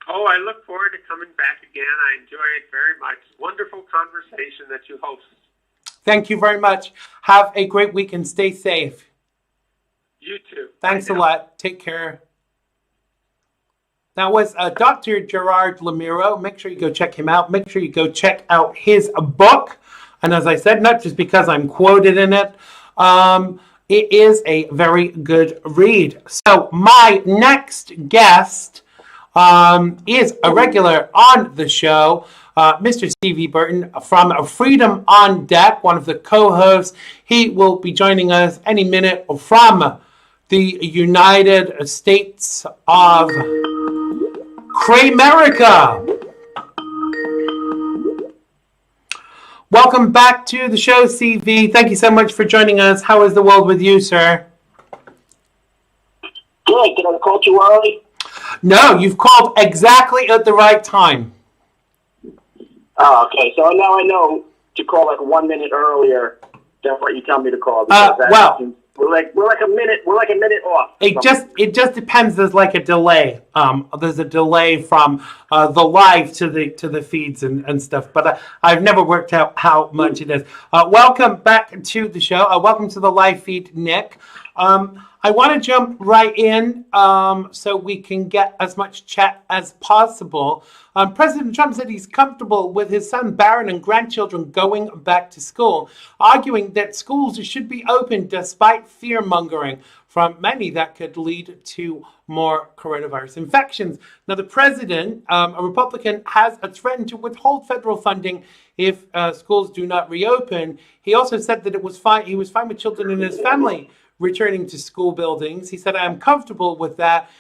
Oh, I look forward to coming back again. I enjoy it very much. Wonderful conversation that you host. Thank you very much. Have a great week and stay safe. You too. Thanks a lot. Take care. That was Dr. Gerard Lamiro. Make sure you go check him out. Make sure you go check out his book. And as I said, not just because I'm quoted in it, it is a very good read. So my next guest is a regular on the show, Mr. Stevie Burton from Freedom on Deck, one of the co-hosts. He will be joining us any minute from the United States of Cramerica. Welcome back to the show, CV. Thank you so much for joining us. How is the world with you, sir? Good. Did I call too early? No, you've called exactly at the right time. Oh, okay. So now I know to call like 1 minute earlier than what you tell me to call. Well, we're like a minute off. It just depends. There's like a delay. There's a delay from the live to the feeds and stuff. But I've never worked out how much it is. Welcome back to the show. Welcome to the live feed, Nick. I want to jump right in so we can get as much chat as possible. President Trump said he's comfortable with his son Barron and grandchildren going back to school, arguing that schools should be open despite fear-mongering from many that could lead to more coronavirus infections. Now, the president, a Republican, has threatened to withhold federal funding if schools do not reopen. He also said that he was fine with children in his family returning to school buildings. He said, I am comfortable with that.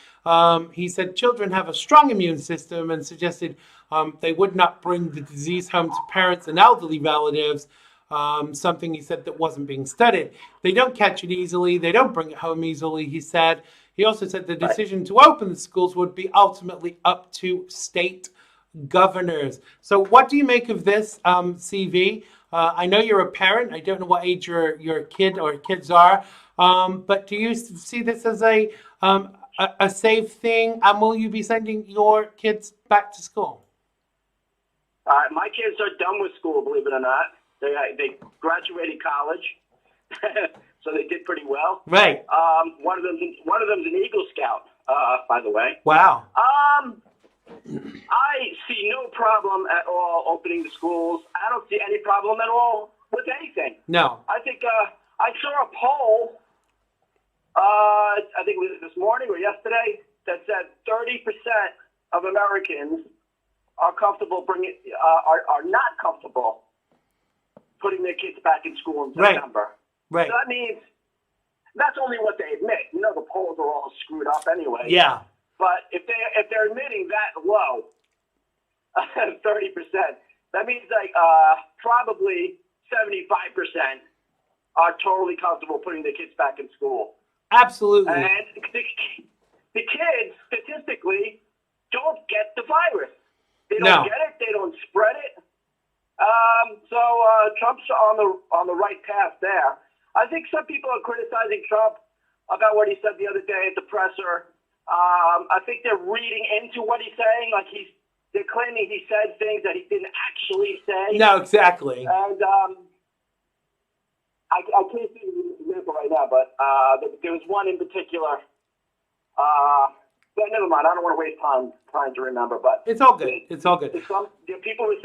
He said children have a strong immune system and suggested they would not bring the disease home to parents and elderly relatives, something he said that wasn't being studied. They don't catch it easily. They don't bring it home easily, he said. He also said the decision to open the schools would be ultimately up to state governors. So what do you make of this, CV? I know you're a parent. I don't know what age your kid or kids are, but do you see this as a safe thing? And will you be sending your kids back to school? My kids are done with school, believe it or not. They graduated college, so they did pretty well. Right. One of them's an Eagle Scout, by the way. Wow. I see no problem at all opening the schools. I don't see any problem at all with anything. No. I think I saw a poll, I think it was this morning or yesterday, that said 30% of Americans are comfortable are not comfortable putting their kids back in school in September. Right. So that means that's only what they admit. You know, the polls are all screwed up anyway. Yeah. But if they're admitting that low, 30%, that means like probably 75% are totally comfortable putting their kids back in school. Absolutely. And the kids statistically don't get the virus. They don't get it. They don't spread it. So Trump's on the right path there. I think some people are criticizing Trump about what he said the other day at the presser. I think they're reading into what he's saying. Like they're claiming he said things that he didn't actually say. No, exactly. And I can't think of an example right now, but there was one in particular. But never mind. I don't want to waste time trying to remember. But it's all good. It's all good. People were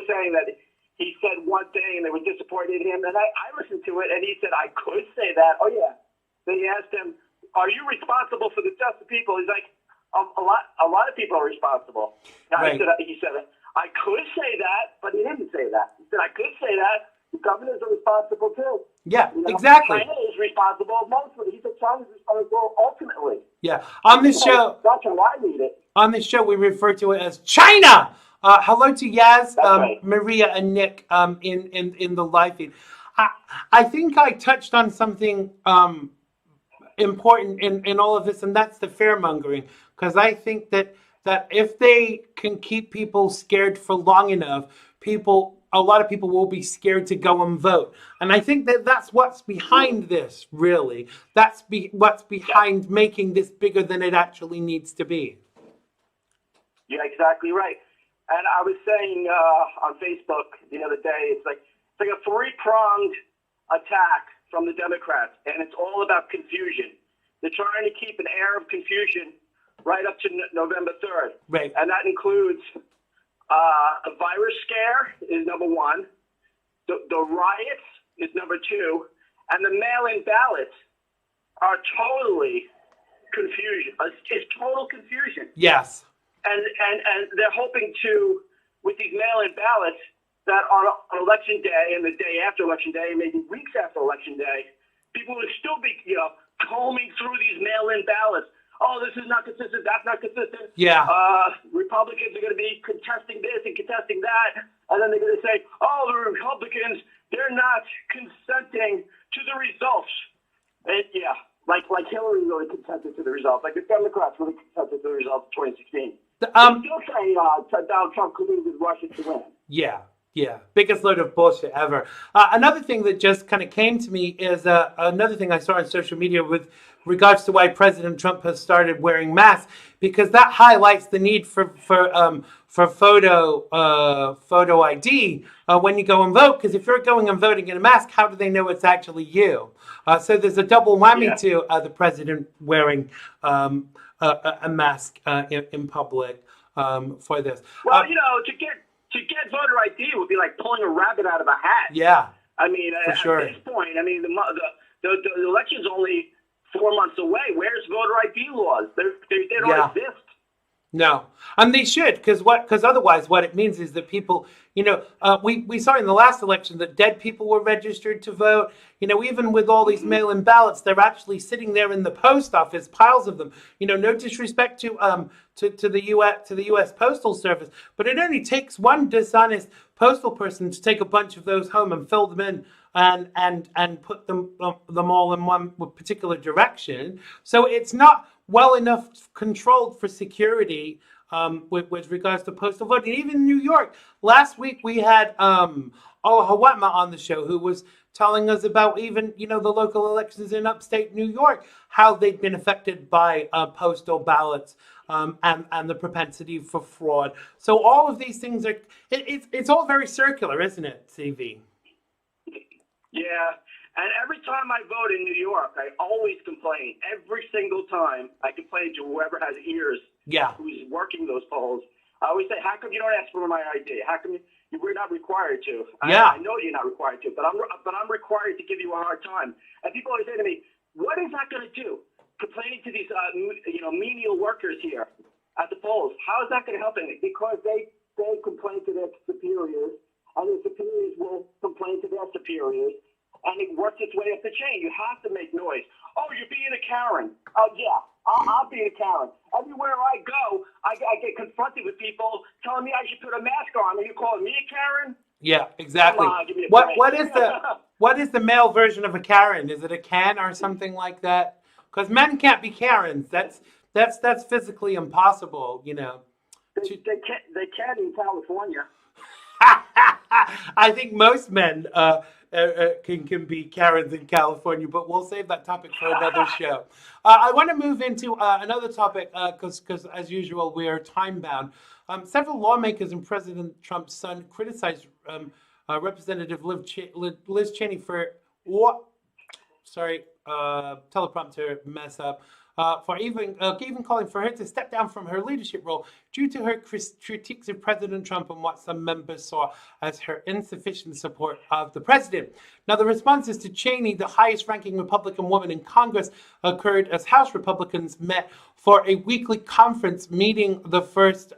saying that he said one thing and they were disappointed in him, and I listened to it, and he said I could say that. Oh yeah. Then he asked him, "Are you responsible for the deaths of people?" He's like, "A lot of people are responsible." Right. He said, "I could say that," but he didn't say that. He said, "I could say that. The governors are responsible too." Yeah, you know, exactly. China is responsible mostly. He said China's responsible ultimately. Yeah. On this show, that's how I read it. On this show, we refer to it as China. Hello to Yaz, right. Maria, and Nick in the live feed. I think I touched on something important in all of this, and that's the fear-mongering. Because I think that if they can keep people scared for long enough, a lot of people will be scared to go and vote. And I think that's what's behind this, really. That's what's behind making this bigger than it actually needs to be. You're exactly right. And I was saying on Facebook the other day, it's like a three-pronged attack from the Democrats, and it's all about confusion. They're trying to keep an air of confusion right up to November 3rd. Right. And that includes a virus scare is number one, the riots is number two, and the mail-in ballots are totally confusion. It's total confusion. Yes. And they're hoping to, with these mail-in ballots, that on election day and the day after election day, maybe weeks after election day, people will still be, combing through these mail-in ballots. Oh, this is not consistent. That's not consistent. Yeah. Republicans are going to be contesting this and contesting that, and then they're going to say, "Oh, the Republicans, they're not consenting to the results." And yeah, like Hillary really consented to the results, like the Democrats really consented to the results of 2016. They're still saying Donald Trump colluded with Russia to win. Yeah. Yeah, biggest load of bullshit ever. Another thing that just kind of came to me is another thing I saw on social media with regards to why President Trump has started wearing masks, because that highlights the need for for photo ID when you go and vote. Because if you're going and voting in a mask, how do they know it's actually you? So there's a double whammy to the president wearing a mask in public for this. Well, to get voter ID would be like pulling a rabbit out of a hat. Yeah. I mean, at this point, I mean, the election's only 4 months away. Where's voter ID laws? They don't exist. No, and they should, because otherwise what it means is that people, we saw in the last election that dead people were registered to vote. Even with all these mail-in ballots, they're actually sitting there in the post office, piles of them. No disrespect to the U.S. Postal Service, but it only takes one dishonest postal person to take a bunch of those home and fill them in and put them all in one particular direction. So it's not well enough controlled for security with regards to postal voting. Even in New York, last week we had Hawatma on the show, who was telling us about even the local elections in upstate New York, how they've been affected by postal ballots and the propensity for fraud. So all of these things it's all very circular, isn't it, CV? Yeah. And every time I vote in New York, I always complain. Every single time I complain to whoever has ears, who's working those polls. I always say, how come you don't ask for my ID? How come we're not required to? I know you're not required to, but I'm required to give you a hard time. And people always say to me, what is that going to do? Complaining to these menial workers here at the polls. How is that going to help anything? Because they complain to their superiors, and the superiors will complain to their superiors. And it works its way up the chain. You have to make noise. Oh, you're being a Karen. Oh, yeah, I'll be a Karen. Everywhere I go, I get confronted with people telling me I should put a mask on. Are you calling me a Karen? Yeah, exactly. Come on, give me a break. What is the male version of a Karen? Is it a Ken or something like that? Because men can't be Karens. That's physically impossible. They can in California. I think most men can be Karens in California, but we'll save that topic for another show. I want to move into another topic because, as usual, we are time bound. Several lawmakers and President Trump's son criticized Representative Liz Cheney for what? Sorry, teleprompter mess up. For even calling for her to step down from her leadership role due to her critiques of President Trump and what some members saw as her insufficient support of the president. Now, the responses to Cheney, the highest-ranking Republican woman in Congress, occurred as House Republicans met for a weekly conference meeting the first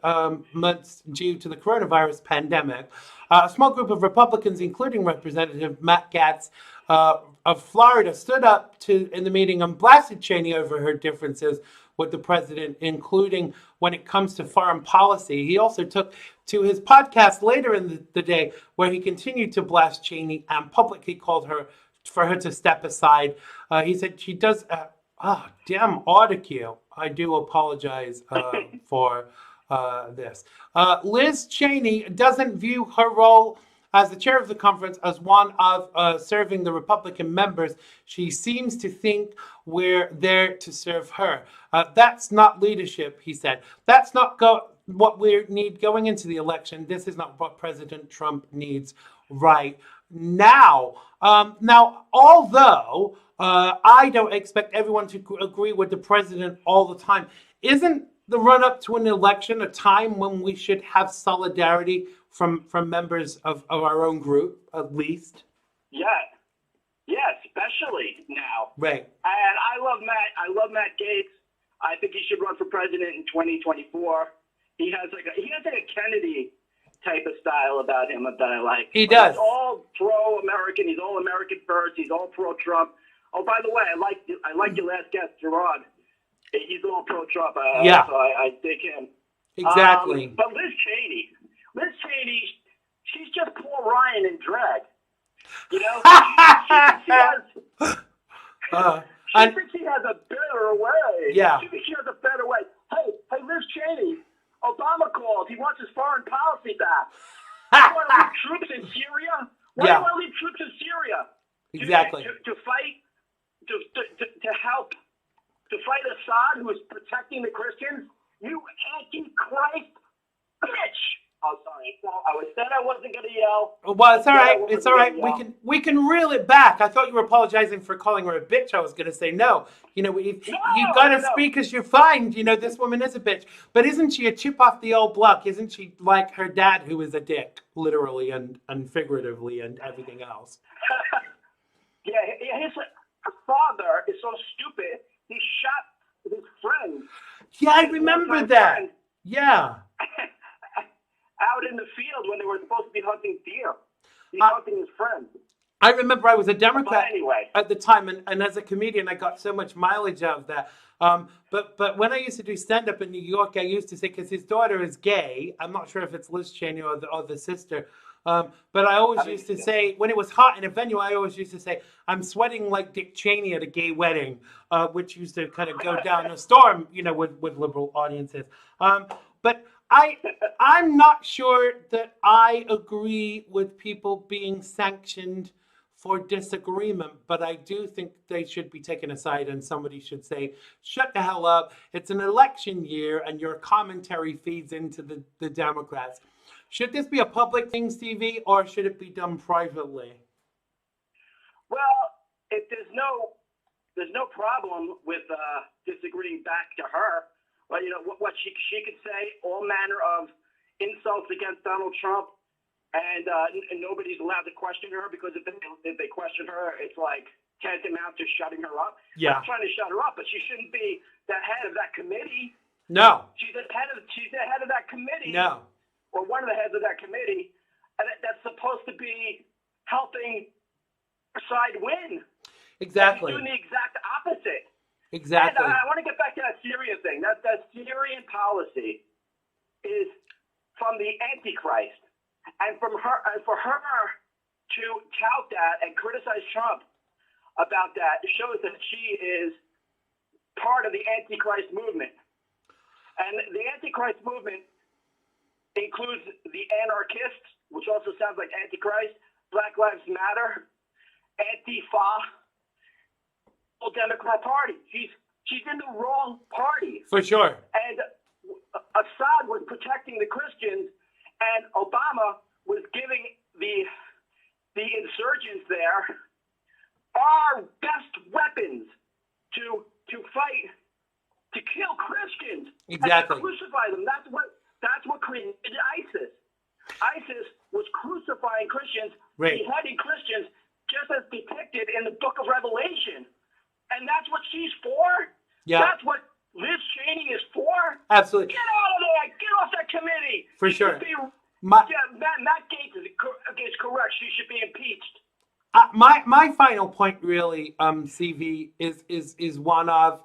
months due to the coronavirus pandemic. A small group of Republicans, including Representative Matt Gaetz of Florida, stood up in the meeting and blasted Cheney over her differences with the president, including when it comes to foreign policy. He also took to his podcast later in the day, where he continued to blast Cheney and publicly called for her to step aside. He said she does. Damn autocue. I do apologize for this. Liz Cheney doesn't view her role as the chair of the conference as one of serving the Republican members. She seems to think we're there to serve her. That's not leadership, he said. That's not what we need going into the election. This is not what President Trump needs right now. Although I don't expect everyone to agree with the president all the time, isn't the run-up to an election a time when we should have solidarity from members of our own group, at least? Yeah, especially now. Right. And I love Matt Gaetz. I think he should run for president in 2024. He has like a Kennedy type of style about him that I like. He does. He's all pro-American. He's all American first. He's all pro-Trump. Oh, by the way, I like your last guest, Gerard. He's all pro-Trump. So I dig him. Exactly. But Liz Cheney, she's just Paul Ryan in drag. She thinks she has a better way. Yeah. She thinks she has a better way. Hey, Liz Cheney, Obama called. He wants his foreign policy back. You want to leave troops in Syria? Why do you want to leave troops in Syria? Exactly. To fight, to help, to fight Assad, who is protecting the Christians? You anti-Christ bitch. Oh, sorry. So I said I wasn't going to yell. Well, it's all right. I It's all right. wasn't gonna We can reel it back. I thought you were apologizing for calling her a bitch. I was going to say no. You know, you got to speak as you find. You know, this woman is a bitch. But isn't she a chip off the old block? Isn't she like her dad, who is a dick, literally and figuratively and everything else? Yeah, his father is so stupid. He shot his friend. Yeah, I remember that. Friend. Yeah. Out in the field when they were supposed to be hunting deer. He's hunting his friend. I remember I was a Democrat at the time, and as a comedian, I got so much mileage out of that. But when I used to do stand-up in New York, I used to say, because his daughter is gay, I'm not sure if it's Liz Cheney or the sister, but I always used to say, when it was hot in a venue, I always used to say, I'm sweating like Dick Cheney at a gay wedding, which used to kind of go down a storm, you know, with liberal audiences. But I'm not sure that I agree with people being sanctioned for disagreement, but I do think they should be taken aside and somebody should say, shut the hell up. It's an election year and your commentary feeds into the Democrats. Should this be a public thing, Stevie, or should it be done privately? Well, if there's no problem with disagreeing back to her. Well, you know what she could say all manner of insults against Donald Trump, and nobody's allowed to question her, because if they question her, it's like tantamount to shutting her up. Yeah. I'm trying to shut her up, but she shouldn't be the head of that committee. No. She's the head of that committee. No. Or one of the heads of that committee, and that's supposed to be helping her side win. Exactly. She's doing the exact opposite. Exactly. And I want to get back to that Syria thing. That Syrian policy is from the Antichrist, and for her to tout that and criticize Trump about that shows that she is part of the Antichrist movement. And the Antichrist movement includes the anarchists, which also sounds like Antichrist, Black Lives Matter, Antifa, Democrat Party. She's in the wrong party. For sure. And Assad was protecting the Christians, and Obama was giving the insurgents there our best weapons to fight, to kill Christians. Exactly. And to crucify them. That's what created ISIS. ISIS was crucifying Christians, beheading Christians, just as depicted in the book of Revelation. And that's what she's for? Yeah. That's what Liz Cheney is for? Absolutely. Get out of there. Get off that committee. For sure. Matt Gaetz is correct. She should be impeached. My final point, really, CV, is one of,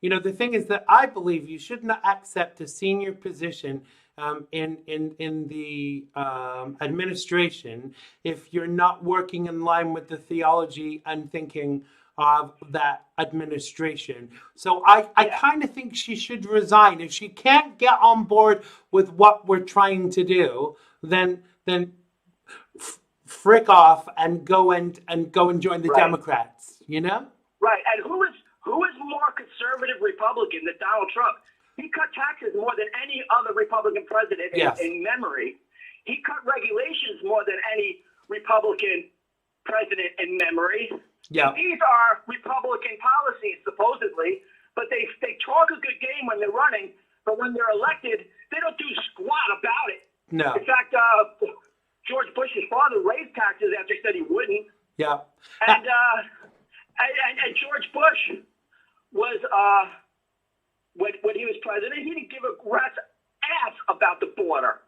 you know, the thing is that I believe you should not accept a senior position in the administration if you're not working in line with the theology and thinking of that administration. So I kind of think she should resign. If she can't get on board with what we're trying to do, then frick off and go and join the Democrats, you know? Right. And who is more conservative Republican than Donald Trump? He cut taxes more than any other Republican president in memory. He cut regulations more than any Republican president in memory. Yeah. These are Republican policies, supposedly, but they talk a good game when they're running, but when they're elected, they don't do squat about it. No. In fact, George Bush's father raised taxes after he said he wouldn't. Yeah. And George Bush was, when he was president, he didn't give a rat's ass about the border.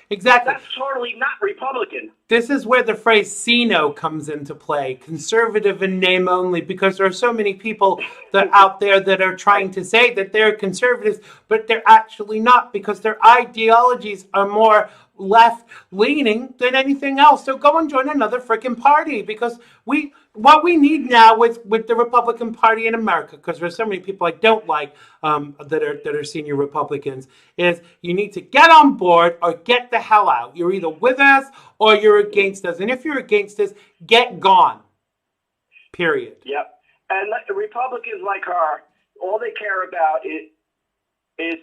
Exactly. That's totally not Republican. This is where the phrase "CINO" comes into play, conservative in name only, because there are so many people that out there that are trying to say that they're conservatives, but they're actually not, because their ideologies are more left-leaning than anything else. So go and join another freaking party, because what we need now with the Republican Party in America, because there's so many people I don't like that are senior Republicans, is you need to get on board or get the hell out. You're either with us or you're against us. And if you're against us, get gone. Period. Yep. And Republicans like her, all they care about is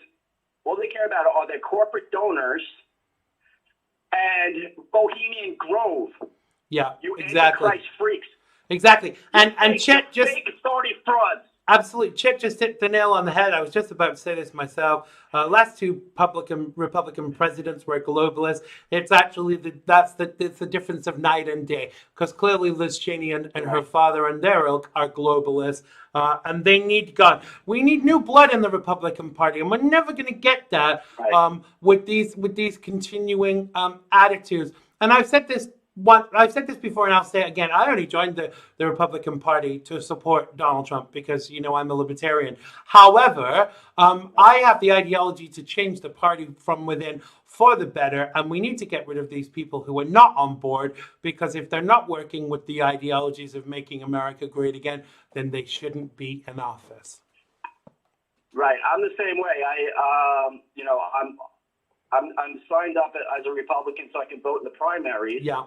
all they care about are their corporate donors and Bohemian Grove. Yeah, You exactly. Antichrist freaks. Exactly. And Chet just fake authority frauds. absolutely, Chet just hit the nail on the head. I was just about to say this myself. Last two Republican presidents were globalists. It's actually it's the difference of night and day, because clearly Liz Cheney and her father and their ilk are globalists, and they need gone. We need new blood in the Republican Party, and we're never going to get that with these continuing attitudes. And I've said this before, and I'll say it again. I only joined the Republican Party to support Donald Trump because, I'm a libertarian. However, I have the ideology to change the party from within for the better, and we need to get rid of these people who are not on board, because if they're not working with the ideologies of making America great again, then they shouldn't be in office. Right. I'm the same way. I'm signed up as a Republican so I can vote in the primaries. Yeah.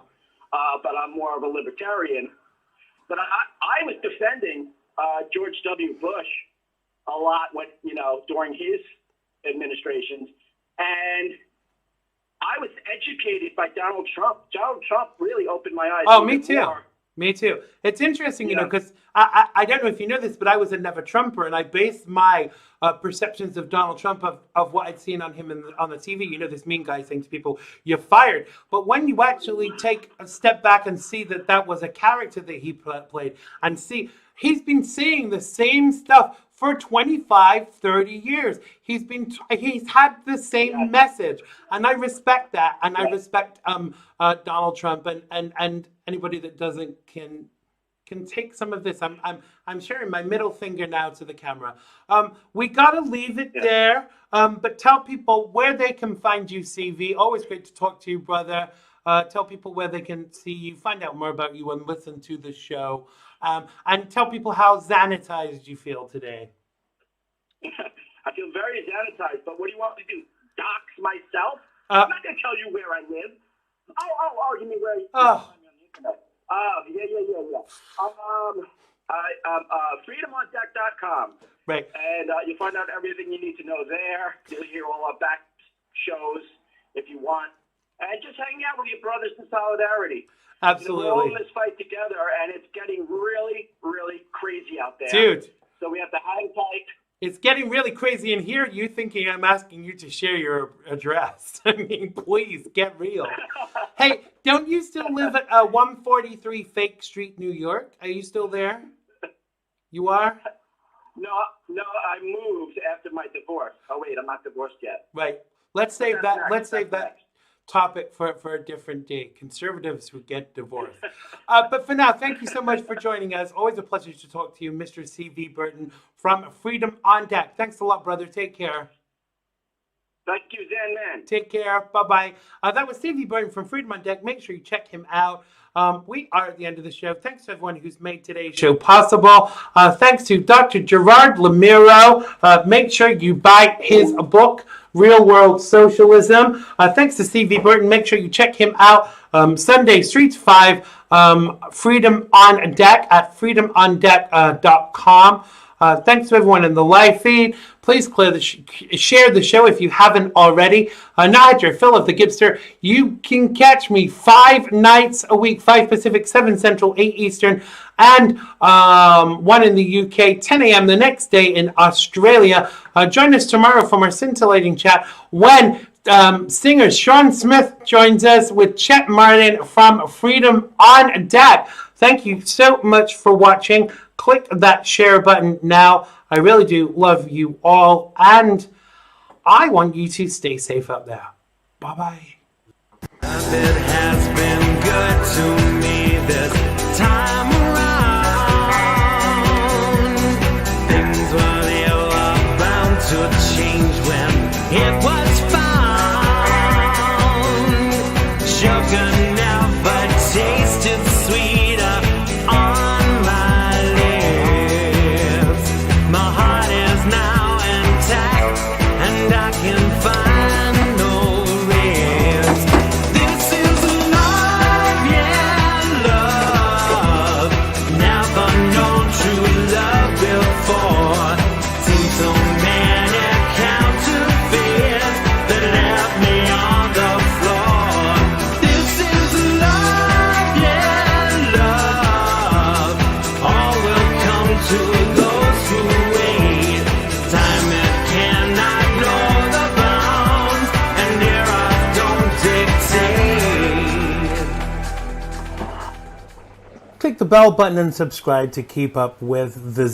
But I'm more of a libertarian. But I was defending George W. Bush a lot during his administrations, and I was educated by Donald Trump. Donald Trump really opened my eyes. Oh, me too. Me too. It's interesting, because I don't know if you know this, but I was a never Trumper, and I based my perceptions of Donald Trump of what I'd seen on him on the TV. This mean guy saying to people, "You're fired." But when you actually take a step back and see that was a character that he played, and see he's been saying the same stuff for 25, 30 years. He's had the same message, and I respect that, and I respect Donald Trump, and anybody that doesn't can take some of this. I'm sharing my middle finger now to the camera. We gotta leave it there, but tell people where they can find you, CV. Always great to talk to you, brother. Tell people where they can see you, find out more about you, and listen to the show. And tell people how sanitized you feel today. I feel very sanitized, but what do you want me to do? Dox myself? I'm not going to tell you where I live. Oh, you mean where you find me on the internet? Yeah. freedomondeck.com. Right. And you'll find out everything you need to know there. You'll hear all our back shows if you want. And just hang out with your brothers in solidarity. Absolutely. We're all in this fight together, and it's getting really, really crazy out there. Dude. So we have to hang tight. It's getting really crazy in here. You thinking I'm asking you to share your address. I mean, please, get real. Hey, don't you still live at 143 Fake Street, New York? Are you still there? You are? No, I moved after my divorce. Oh, wait, I'm not divorced yet. Right. Let's save that topic for a different day. Conservatives who get divorced. But for now, thank you so much for joining us. Always a pleasure to talk to you, Mr. C.V. Burton from Freedom on Deck. Thanks a lot, brother. Take care. Thank you, Zen Man. Take care. Bye-bye. That was C.V. Burton from Freedom on Deck. Make sure you check him out. We are at the end of the show. Thanks to everyone who's made today's show possible. Thanks to Dr. Gerard Lamiro. Make sure you buy his book, Real World Socialism. Thanks to C.V. Burton. Make sure you check him out Sunday, Streets 5, Freedom on Deck at freedomondeck.com. Thanks to everyone in the live feed. Please share the show if you haven't already. Nigel, Phil of the Gibster. You can catch me 5 nights a week, 5 Pacific, 7 Central, 8 Eastern, and 1 in the UK, 10 a.m. the next day in Australia. Join us tomorrow from our scintillating chat when singer Sean Smith joins us with Chet Martin from Freedom on Deck. Thank you so much for watching. Click that share button now. I really do love you all, and I want you to stay safe out there. Bye-bye. It has been good to me this time around. Things were the bound to change when it was found. Sugar never tasted sweeter on my lips. My heart is now intact, and I can find no ribs. This is love, yeah, love. Never known true love before. Seen so many counterfeits. click the bell button and subscribe to keep up with the